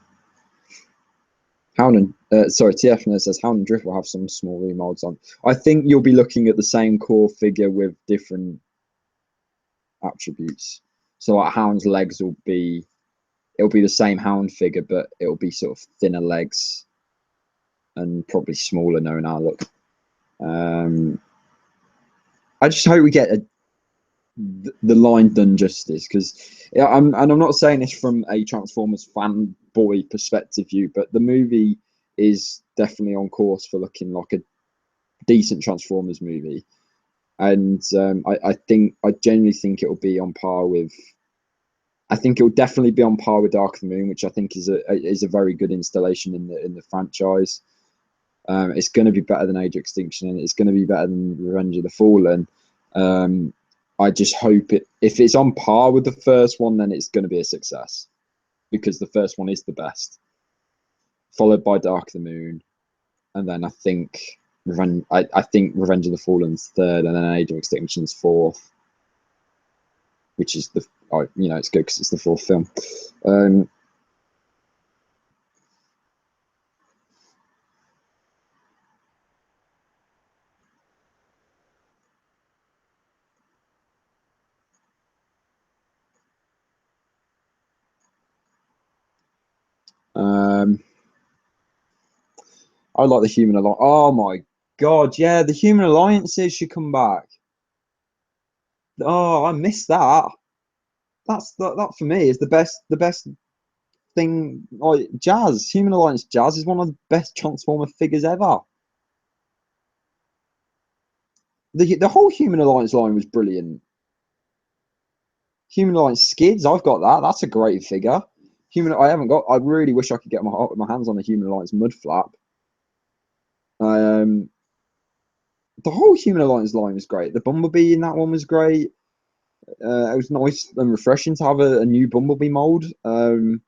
Hound and sorry, TFN says Hound and Drift will have some small remolds on. I think you'll be looking at the same core figure with different attributes. So like Hound's legs it'll be the same Hound figure, but it'll be sort of thinner legs and probably smaller knowing our look. I just hope we get the line done justice, because I'm not saying this from a Transformers fanboy perspective view, but the movie is definitely on course for looking like a decent Transformers movie, and I genuinely think it will be on par with. I think it will definitely be on par with Dark of the Moon, which I think is a very good installation in the franchise. It's going to be better than Age of Extinction, and it's going to be better than Revenge of the Fallen. I just hope if it's on par with the first one, then it's going to be a success, because the first one is the best, followed by Dark of the Moon, and then I think I think Revenge of the Fallen's third, and then Age of Extinction's fourth, which is it's good because it's the fourth film. Um, I like the Human Alliance. Oh my god, yeah, the Human Alliances should come back. Oh, I missed that. That for me is the best thing. Like Jazz, Human Alliance Jazz is one of the best Transformer figures ever. The whole Human Alliance line was brilliant. Human Alliance Skids, I've got that. That's a great figure. I haven't got. I really wish I could get my hands on the Human Alliance Mudflap. Um, the whole Human Alliance line was great. The Bumblebee in that one was great. It was nice and refreshing to have a new Bumblebee mold. You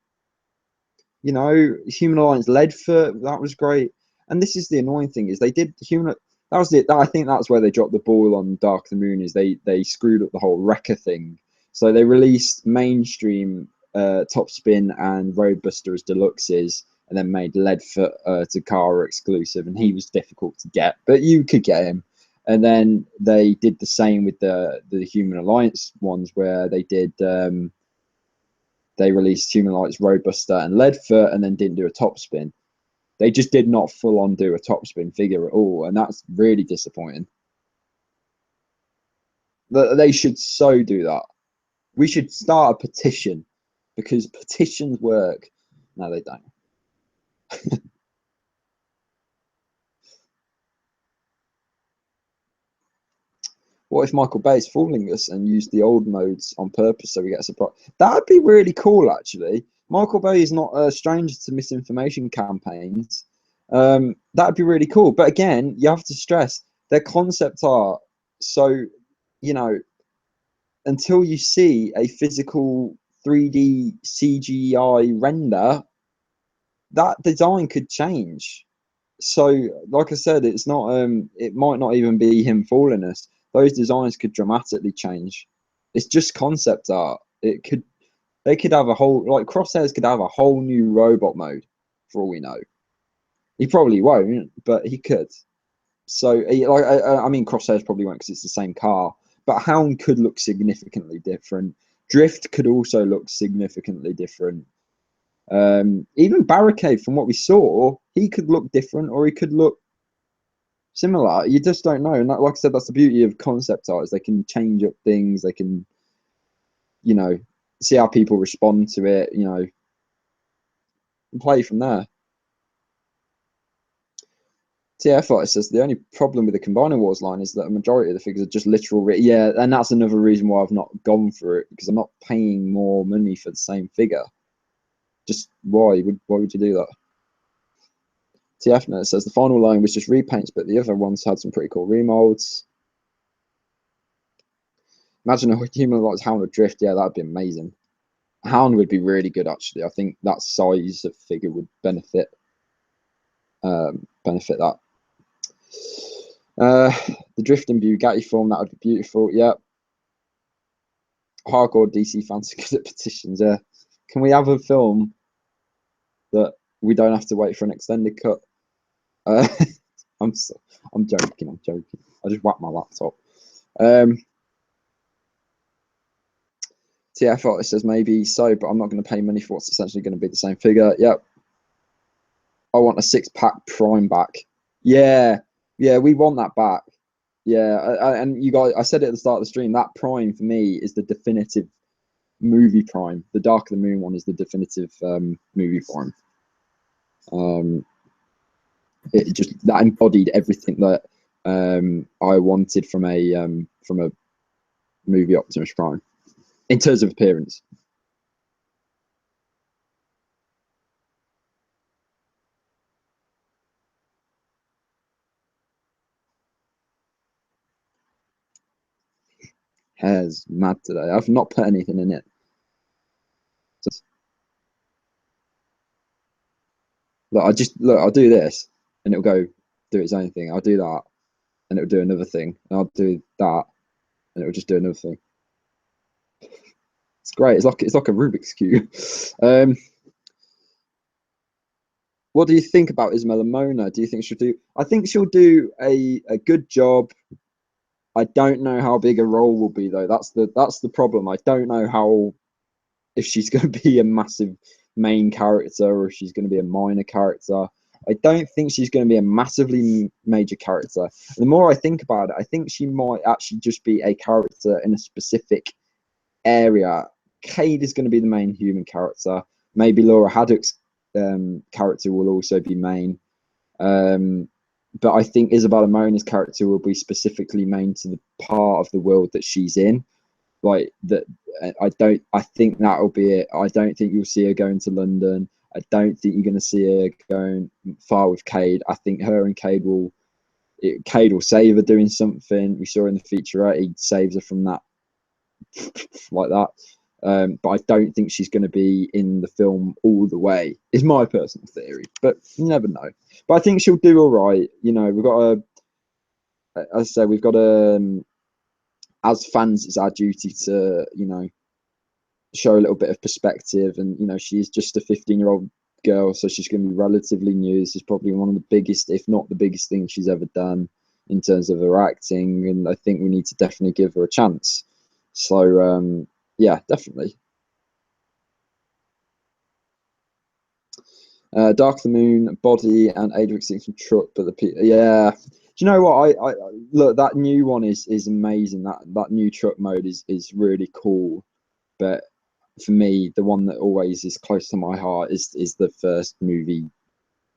know, Human Alliance Leadfoot, that was great. And this is the annoying thing is they did Human. That was it. I think that's where they dropped the ball on Dark of the Moon. Is they screwed up the whole Wrecker thing. So they released mainstream Top Spin and Roadbuster as deluxes, and then made Leadfoot Takara exclusive, and he was difficult to get, but you could get him. And then they did the same with the Human Alliance ones, where they released Human Alliance Roadbuster and Leadfoot, and then didn't do a top spin. They just did not full on do a top spin figure at all, and that's really disappointing. They should so do that. We should start a petition because petitions work. No, they don't. What if Michael Bay is fooling us and used the old modes on purpose so we get a surprise? That'd be really cool, actually. Michael Bay is not a stranger to misinformation campaigns. That'd be really cool. But again, you have to stress their concept art. So, you know, until you see a physical 3D CGI render, that design could change. So, like I said, it's not. It might not even be him fooling us. Those designs could dramatically change. It's just concept art. It could. They could have a whole like Crosshairs could have a whole new robot mode, for all we know. He probably won't, but he could. So, like, I mean, Crosshairs probably won't because it's the same car. But Hound could look significantly different. Drift could also look significantly different. Even Barricade, from what we saw, he could look different or he could look similar. You just don't know. And that, like I said, that's the beauty of concept art is they can change up things. They can, you know, see how people respond to it. You know, and play from there. TF says the only problem with the Combiner Wars line is that a majority of the figures are just literal. Yeah, and that's another reason why I've not gone for it because I'm not paying more money for the same figure. Just why would you do that? TF says the final line was just repaints, but the other ones had some pretty cool remolds. Imagine a Human Alliance Hound of Drift. Yeah, that'd be amazing. Hound would be really good, actually. I think that size of figure would benefit that. The Drift and Bugatti form, that would be beautiful. Yeah. Hardcore DC fans are good at petitions. Yeah. Can we have a film that we don't have to wait for an extended cut? I'm joking. I just whacked my laptop. TF Artist says maybe so, but I'm not going to pay money for what's essentially going to be the same figure. Yep. I want a 6-pack Prime back. Yeah, we want that back. Yeah, and you guys, I said it at the start of the stream. That Prime for me is the definitive movie Prime. The Dark of the Moon one is the definitive movie Prime. It just that embodied everything that I wanted from a movie Optimus Prime in terms of appearance. Hair's mad today. I've not put anything in it. Just, look, I'll do this, and it'll go do its own thing. I'll do that, and it'll do another thing, and I'll do that, and it'll just do another thing. It's great. It's like a Rubik's cube. What do you think about Isabella Mona? Do you think she'll do? I think she'll do a good job. I don't know how big a role will be though. That's the problem. I don't know how if she's going to be a massive main character or if she's going to be a minor character. I don't think she's going to be a massively major character. And the more I think about it, I think she might actually just be a character in a specific area. Cade is going to be the main human character. Maybe Laura Haddock's character will also be main. But I think Isabella Mona's character will be specifically main to the part of the world that she's in. Like that, I think that'll be it. I don't think you'll see her going to London. I don't think you're going to see her going far with Cade. I think her and Cade will save her doing something. We saw in the featurette he saves her from that, like that. But I don't think she's going to be in the film all the way. Is my personal theory, but you never know. But I think she'll do all right. You know, we've got to, as I say, we've got to, as fans, it's our duty to, you know, show a little bit of perspective. And you know, she's just a 15-year-old girl, so she's going to be relatively new. This is probably one of the biggest, if not the biggest, thing she's ever done in terms of her acting, and I think we need to definitely give her a chance. So yeah, definitely. Dark of the Moon, Body, and Age of Extinction Truck, but yeah. Do you know what? I look, that new one is amazing. That new truck mode is really cool. But for me, the one that always is close to my heart is the first movie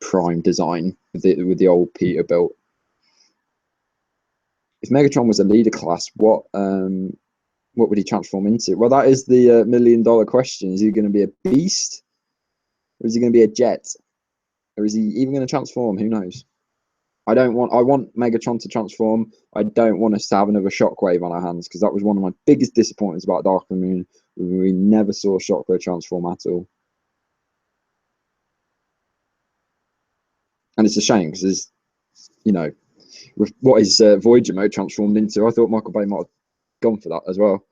Prime design with the old Peterbilt. If Megatron was a leader class, what would he transform into? Well, that is the $1 million question. Is he going to be a beast, or is he going to be a jet, or is he even going to transform? Who knows? I want Megatron to transform. I don't want us to have another Shockwave on our hands, because that was one of my biggest disappointments about Dark of the Moon. We never saw Shockwave transform at all. And it's a shame, because, you know, with what is Voyager mode transformed into, I thought Michael Bay might have gone for that as well.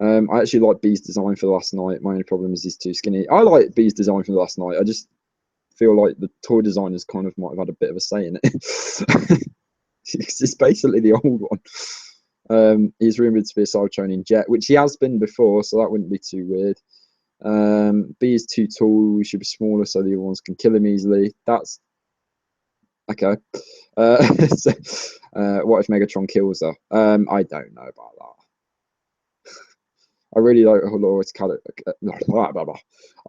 I actually like B's design for the Last Knight. My only problem is he's too skinny. I like B's design for the Last Knight. I just feel like the toy designers kind of might have had a bit of a say in it. It's basically the old one. He's rumored to be a Cybertronian jet, which he has been before, so that wouldn't be too weird. B is too tall. He should be smaller so the other ones can kill him easily. That's okay. So, what if Megatron kills her? I don't know about that. I really like Laura's character.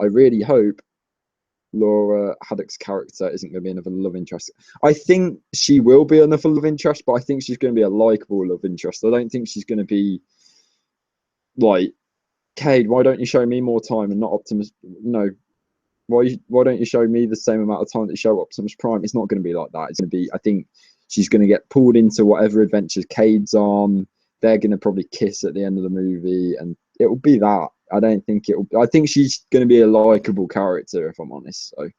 I really hope Laura Haddock's character isn't going to be another love interest. I think she will be another love interest, but I think she's going to be a likable love interest. I don't think she's going to be like, Cade, why don't you show me more time and not Optimus? No, why don't you show me the same amount of time that you show Optimus Prime? It's not going to be like that. It's going to be, I think she's going to get pulled into whatever adventures Cade's on. They're going to probably kiss at the end of the movie, and it will be that. I don't think it will. I think she's going to be a likable character, if I'm honest. So,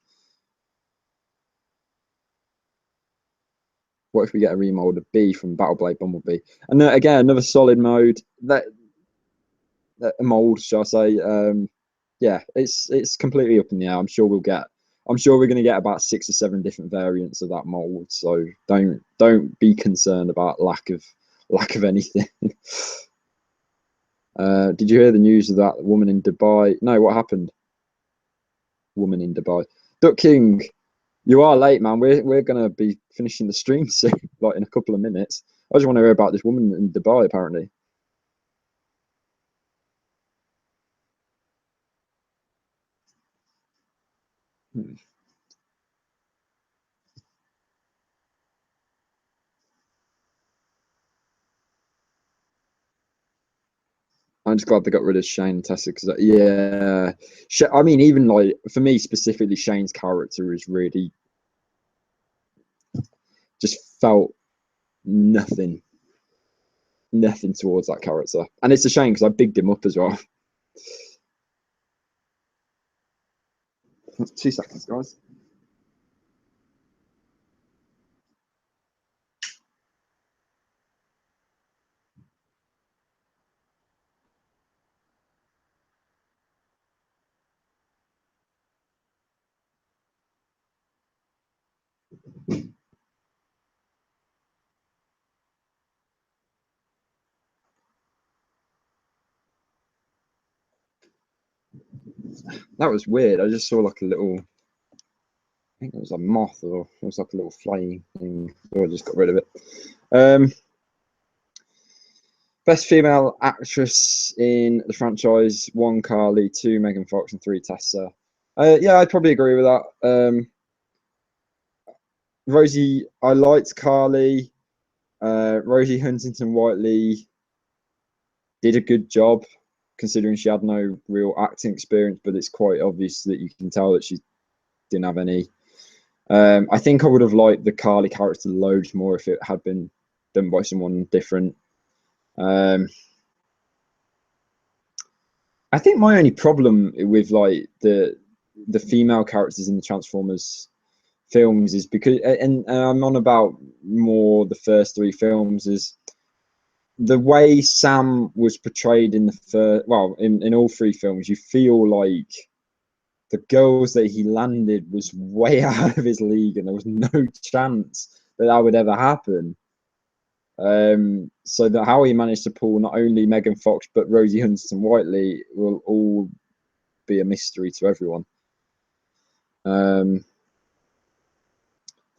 what if we get a remold of B from Battleblade Bumblebee? And again, another solid mode. That a mold, shall I say? Yeah, it's completely up in the air. I'm sure we're going to get about 6 or 7 different variants of that mold. So don't be concerned about lack of anything. Did you hear the news of that woman in Dubai? No, what happened? Woman in Dubai. Duck King, you are late, man. We're gonna be finishing the stream soon, like in a couple of minutes. I just want to hear about this woman in Dubai, apparently. Hmm. I'm just glad they got rid of Shane and Tessa, because yeah, I mean, even like for me specifically, Shane's character is really just felt nothing, nothing towards that character, and it's a shame because I bigged him up as well. 2 seconds, guys. that was weird. I just saw like a little, I think it was a moth or it was like a little flying thing. So I just got rid of it. Best female actress in the franchise: 1, Carly; 2, Megan Fox; and 3, Tessa. Yeah, I'd probably agree with that. Rosie, I liked Carly. Rosie Huntington-Whiteley did a good job considering she had no real acting experience, but it's quite obvious that you can tell that she didn't have any. I think I would have liked the Carly character loads more if it had been done by someone different. I think my only problem with like the female characters in the Transformers films is because, and I'm on about more the first 3 films, is the way Sam was portrayed in the first, well, in all 3 films. You feel like the girls that he landed was way out of his league, and there was no chance that that would ever happen. So that how he managed to pull not only Megan Fox but Rosie Huntington-Whiteley will all be a mystery to everyone. The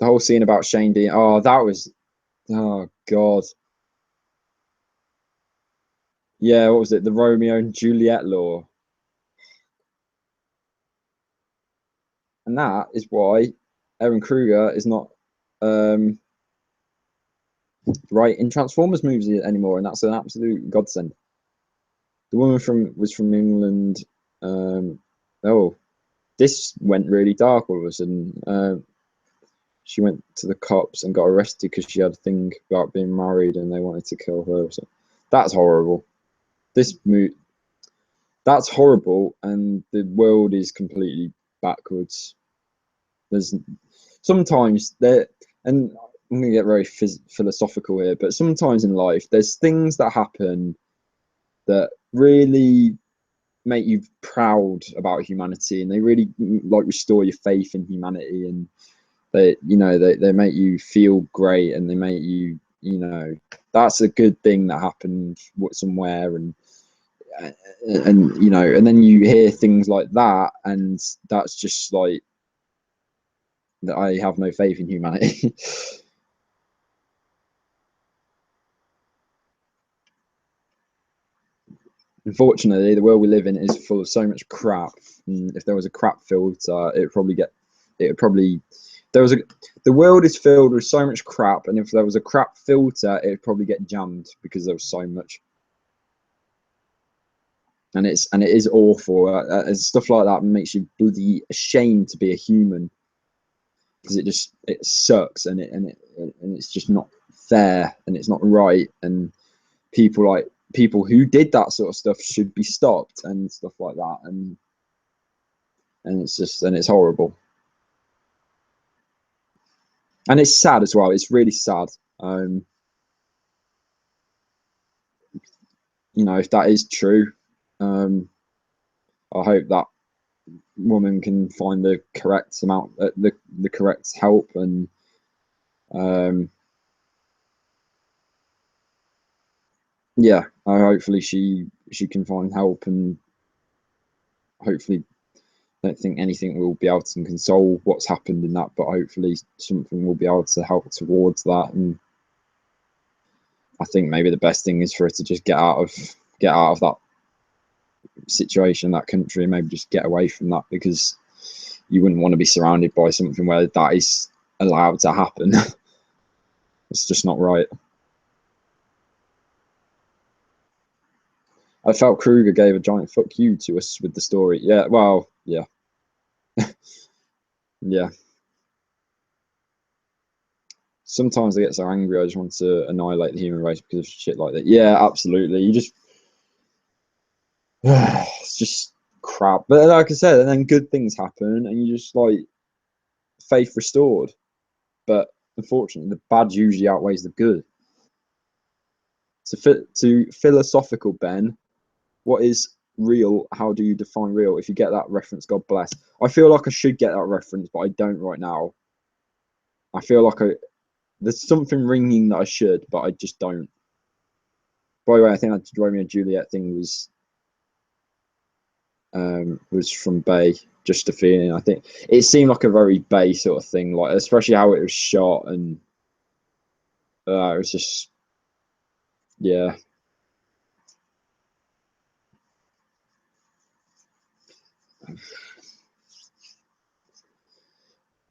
whole scene about Shane Dean, oh, that was, oh god, yeah, what was it, the Romeo and Juliet law? And that is why Ehren Kruger is not right in Transformers movies anymore, and that's an absolute godsend. The woman was from England. Oh, this went really dark all of a sudden. She went to the cops and got arrested because she had a thing about being married, and they wanted to kill her. So that's horrible. That's horrible, and the world is completely backwards. There's sometimes there, and I'm going to get very philosophical here, but sometimes in life there's things that happen that really make you proud about humanity, and they really like restore your faith in humanity, and they make you feel great, and they make you, that's a good thing that happened somewhere, and and then you hear things like that, and that's just like that. I have no faith in humanity. Unfortunately, the world we live in is full of so much crap. And if there was a crap filter, the world is filled with so much crap, and if there was a crap filter, it would probably get jammed because there was so much. And it is awful. And stuff like that makes you bloody ashamed to be a human, because it sucks, and it's just not fair, and it's not right, and people who did that sort of stuff should be stopped and stuff like that, and it's horrible, and it's sad as well. It's really sad. If that is true, I hope that woman can find the correct amount, the correct help, and yeah, hopefully she can find help, and hopefully, I don't think anything will be able to console what's happened in that, but hopefully something will be able to help towards that. And I think maybe the best thing is for her to just get out of that situation, that country, and maybe just get away from that, because you wouldn't want to be surrounded by something where that is allowed to happen. It's just not right. I felt Kruger gave a giant fuck you to us with the story. Yeah, well, yeah. Yeah. Sometimes I get so angry I just want to annihilate the human race because of shit like that. Yeah, absolutely. It's just crap. But like I said, and then good things happen, and you just like faith restored. But unfortunately, the bad usually outweighs the good. To philosophical Ben, what is real? How do you define real? If you get that reference, God bless. I feel like I should get that reference, but I don't right now. I feel like there's something ringing that I should, but I just don't. By the way, I think that Romeo and Juliet thing was was from Bay. Just a feeling. I think it seemed like a very Bay sort of thing, like especially how it was shot, and it was just, yeah.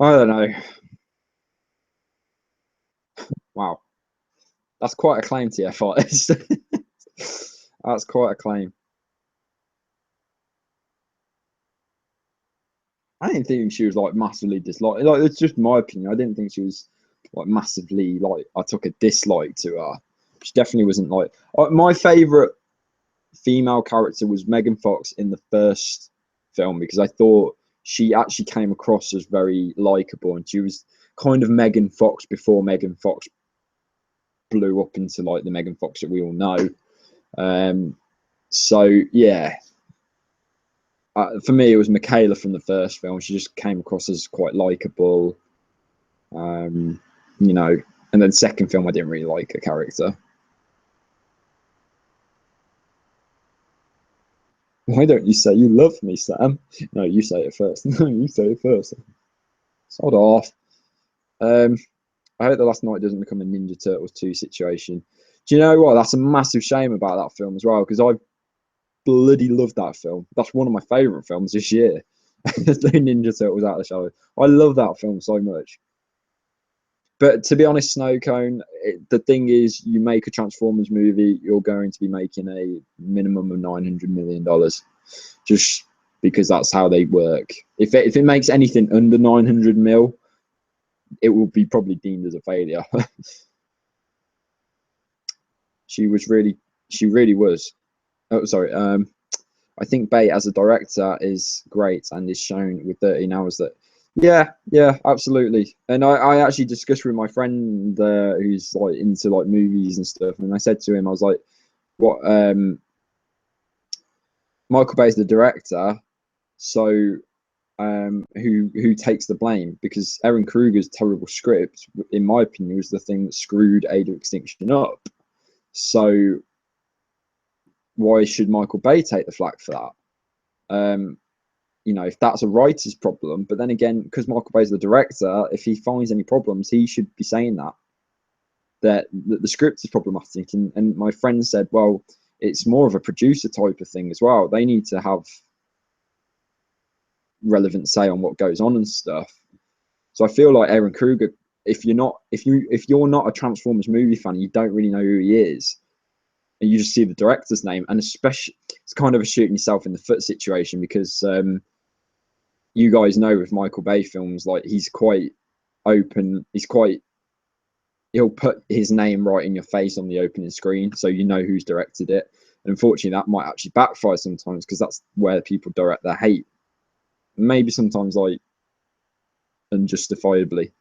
I don't know. Wow, that's quite a claim, TF artist. That's quite a claim. I didn't think she was like massively disliked. Like, it's just my opinion. I didn't think she was like massively like I took a dislike to her. She definitely wasn't like my favorite female character was Megan Fox in the first film, because I thought she actually came across as very likable, and she was kind of Megan Fox before Megan Fox blew up into like the Megan Fox that we all know. So yeah, for me, it was Michaela from the first film. She just came across as quite likable, you know. And then second film, I didn't really like her character. Why don't you say you love me, Sam? No, you say it first. No, you say it first. Sod off. Um, I hope the last night doesn't become a Ninja Turtles 2 situation. Do you know what? That's a massive shame about that film as well, because I bloody love that film. That's one of my favourite films this year. The Ninja Turtles Out of the Shadows. I love that film so much. But to be honest, Snowcone, the thing is, you make a Transformers movie, you're going to be making a minimum of $900 million, just because that's how they work. If it makes anything under 900 mil, it will be probably deemed as a failure. she really was. Oh, sorry. I think Bay as a director is great, and is shown with 13 hours that, yeah, absolutely. And I actually discussed with my friend who's like into like movies and stuff, and I said to him, I was like, what, Michael Bay's the director, so who takes the blame? Because Aaron Kruger's terrible script, in my opinion, was the thing that screwed Age of Extinction up. So why should Michael Bay take the flak for that? You know, if that's a writer's problem. But then again, because Michael Bay's the director, if he finds any problems, he should be saying that the script is problematic. And my friend said, well, it's more of a producer type of thing as well. They need to have relevant say on what goes on and stuff. So I feel like Aaron Kruger, if you're not a Transformers movie fan, you don't really know who he is, and you just see the director's name, and especially it's kind of a shooting yourself in the foot situation, because you guys know with Michael Bay films, like he's quite open. He'll put his name right in your face on the opening screen, so you know who's directed it. And unfortunately, that might actually backfire sometimes, because that's where people direct their hate. Maybe sometimes like unjustifiably.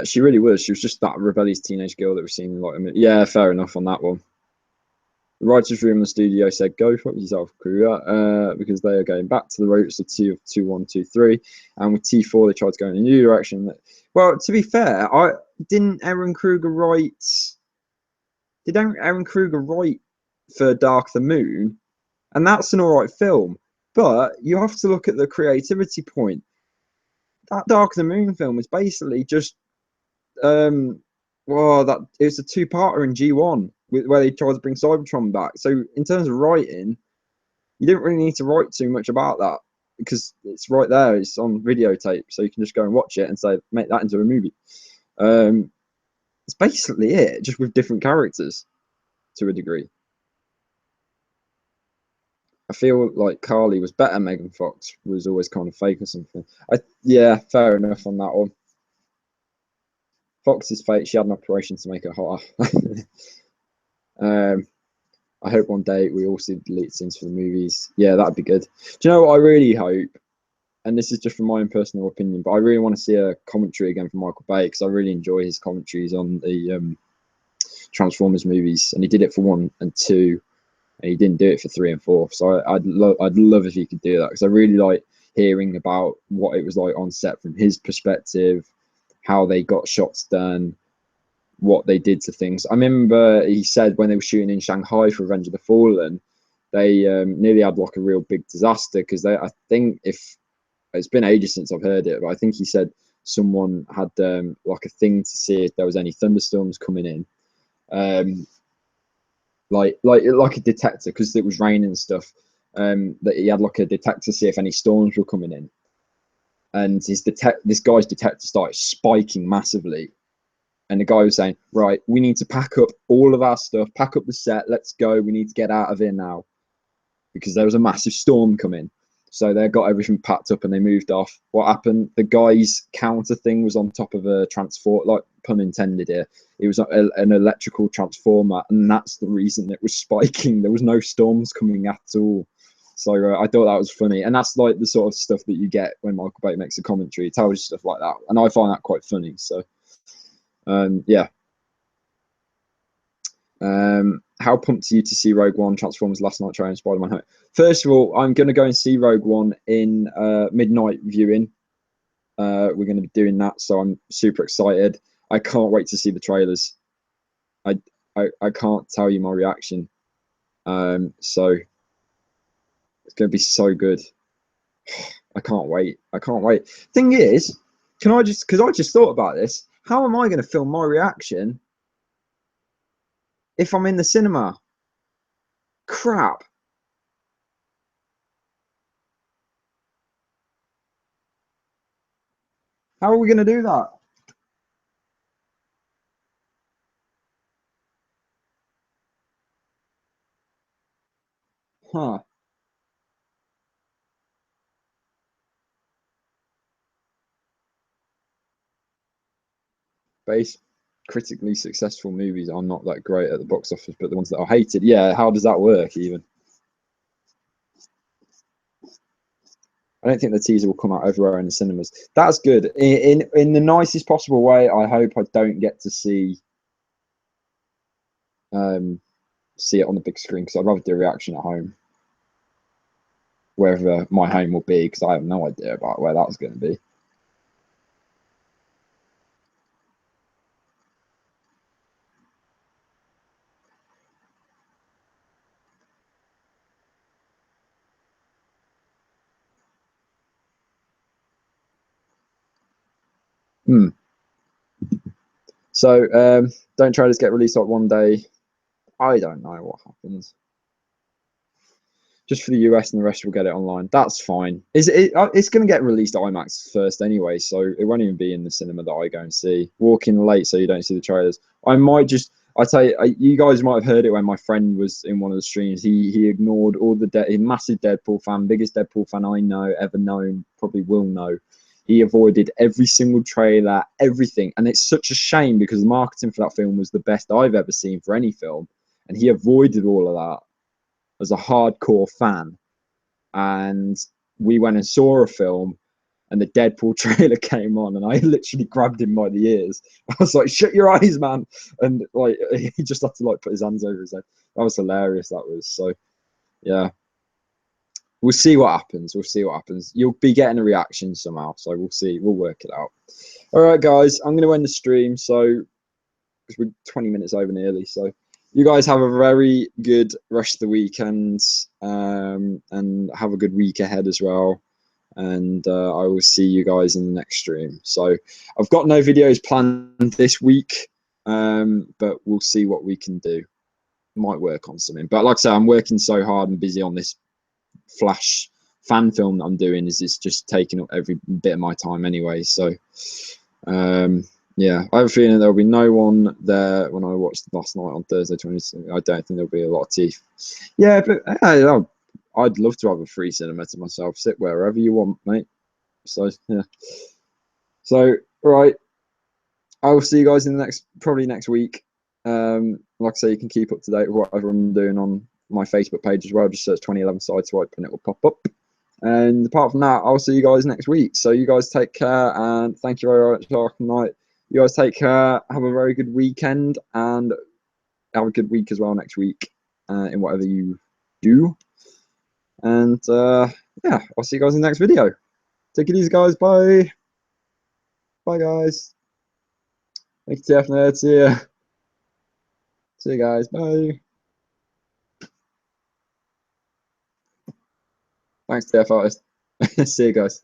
She really was. She was just that rebellious teenage girl that we've seen in like yeah, fair enough on that one. The writers' room in the studio said, "Go fuck yourself, Kruger," because they are going back to the roots of 2123, and with T4 they tried to go in a new direction. Well, to be fair, didn't Aaron Kruger write? Did Aaron Kruger write for Dark the Moon? And that's an alright film, but you have to look at the creativity point. That Dark the Moon film is basically just well, that it's a two-parter in G1 where they tried to bring Cybertron back. So in terms of writing, you didn't really need to write too much about that, because it's right there. It's on videotape, so you can just go and watch it and say, make that into a movie. It's basically it, just with different characters to a degree. I feel like Carly was better. Megan Fox was always kind of fake or something. Yeah, fair enough on that one. Fox's fate, she had an operation to make her hotter. I hope one day we all see the deleted scenes for the movies. Yeah, that'd be good. Do you know what I really hope? And this is just from my own personal opinion, but I really want to see a commentary again from Michael Bay, because I really enjoy his commentaries on the Transformers movies, and he did it for 1 and 2, and he didn't do it for 3 and 4. So I'd love if he could do that, because I really like hearing about what it was like on set from his perspective, how they got shots done, what they did to things. I remember he said when they were shooting in Shanghai for Revenge of the Fallen, they nearly had like a real big disaster because I think if it's been ages since I've heard it, but I think he said someone had like a thing to see if there was any thunderstorms coming in, like a detector because it was raining and stuff. That he had like a detector to see if any storms were coming in, and this guy's detector started spiking massively. And the guy was saying, right, we need to pack up all of our stuff, pack up the set, let's go. We need to get out of here now because there was a massive storm coming. So they got everything packed up and they moved off. What happened? The guy's counter thing was on top of a transformer, like pun intended here. It was an electrical transformer, and that's the reason it was spiking. There was no storms coming at all. So I thought that was funny. And that's like the sort of stuff that you get when Michael Bay makes a commentary. He tells you stuff like that. And I find that quite funny. So yeah. How pumped are you to see Rogue One, Transformers Last Night Trailer, and Spider-Man Home? First of all, I'm going to go and see Rogue One in midnight viewing. We're going to be doing that, so I'm super excited. I can't wait to see the trailers. I can't tell you my reaction. So it's going to be so good. I can't wait. I can't wait. Thing is, because I just thought about this, how am I going to film my reaction if I'm in the cinema? Crap. How are we going to do that? Huh. Base critically successful movies are not that great at the box office, but the ones that are hated, yeah, how does that work even? I don't think the teaser will come out everywhere in the cinemas. That's good. In the nicest possible way, I hope I don't get to see it on the big screen because I'd rather do a reaction at home, wherever my home will be, because I have no idea about where that's going to be. Hmm. So don't trailers get released like one day? I don't know what happens. Just for the US, and the rest will get it online. That's fine. It's going to get released at IMAX first anyway, so it won't even be in the cinema that I go and see. Walk in late so you don't see the trailers. I might just. I tell you, you guys might have heard it when my friend was in one of the streams. He ignored all the massive Deadpool fan, biggest Deadpool fan I know ever known, probably will know. He avoided every single trailer, everything, and it's such a shame because the marketing for that film was the best I've ever seen for any film, and he avoided all of that as a hardcore fan. And we went and saw a film, and the Deadpool trailer came on, and I literally grabbed him by the ears. I was like, "Shut your eyes, man!" And like he just had to like put his hands over his head. That was hilarious. That was so. Yeah, we'll see what happens. We'll see what happens. You'll be getting a reaction somehow, so we'll see. We'll work it out. All right, guys. I'm going to end the stream. So because we're 20 minutes over nearly. So you guys have a very good rest of the weekend, and have a good week ahead as well. And I will see you guys in the next stream. So I've got no videos planned this week, but we'll see what we can do. Might work on something. But like I said, I'm working so hard and busy on this Flash fan film that I'm doing. It's just taking up every bit of my time anyway. So yeah, I have a feeling there'll be no one there when I watched last night on Thursday 20. I don't think there'll be a lot of teeth. Yeah, but I'd love to have a free cinema to myself. Sit wherever you want, mate. So yeah. So right, I will see you guys in the probably next week. Like I say, you can keep up to date with whatever I'm doing on my Facebook page as well. Just search 2011 Sideswipe and it will pop up. And apart from that, I'll see you guys next week. So you guys take care, and thank you very much, Dark Knight. You guys take care. Have a very good weekend, and have a good week as well next week in whatever you do. And yeah, I'll see you guys in the next video. Take it easy, guys. Bye. Bye, guys. Thank you, TF. See ya. See you guys. Bye. Thanks, TF Artist. See you guys.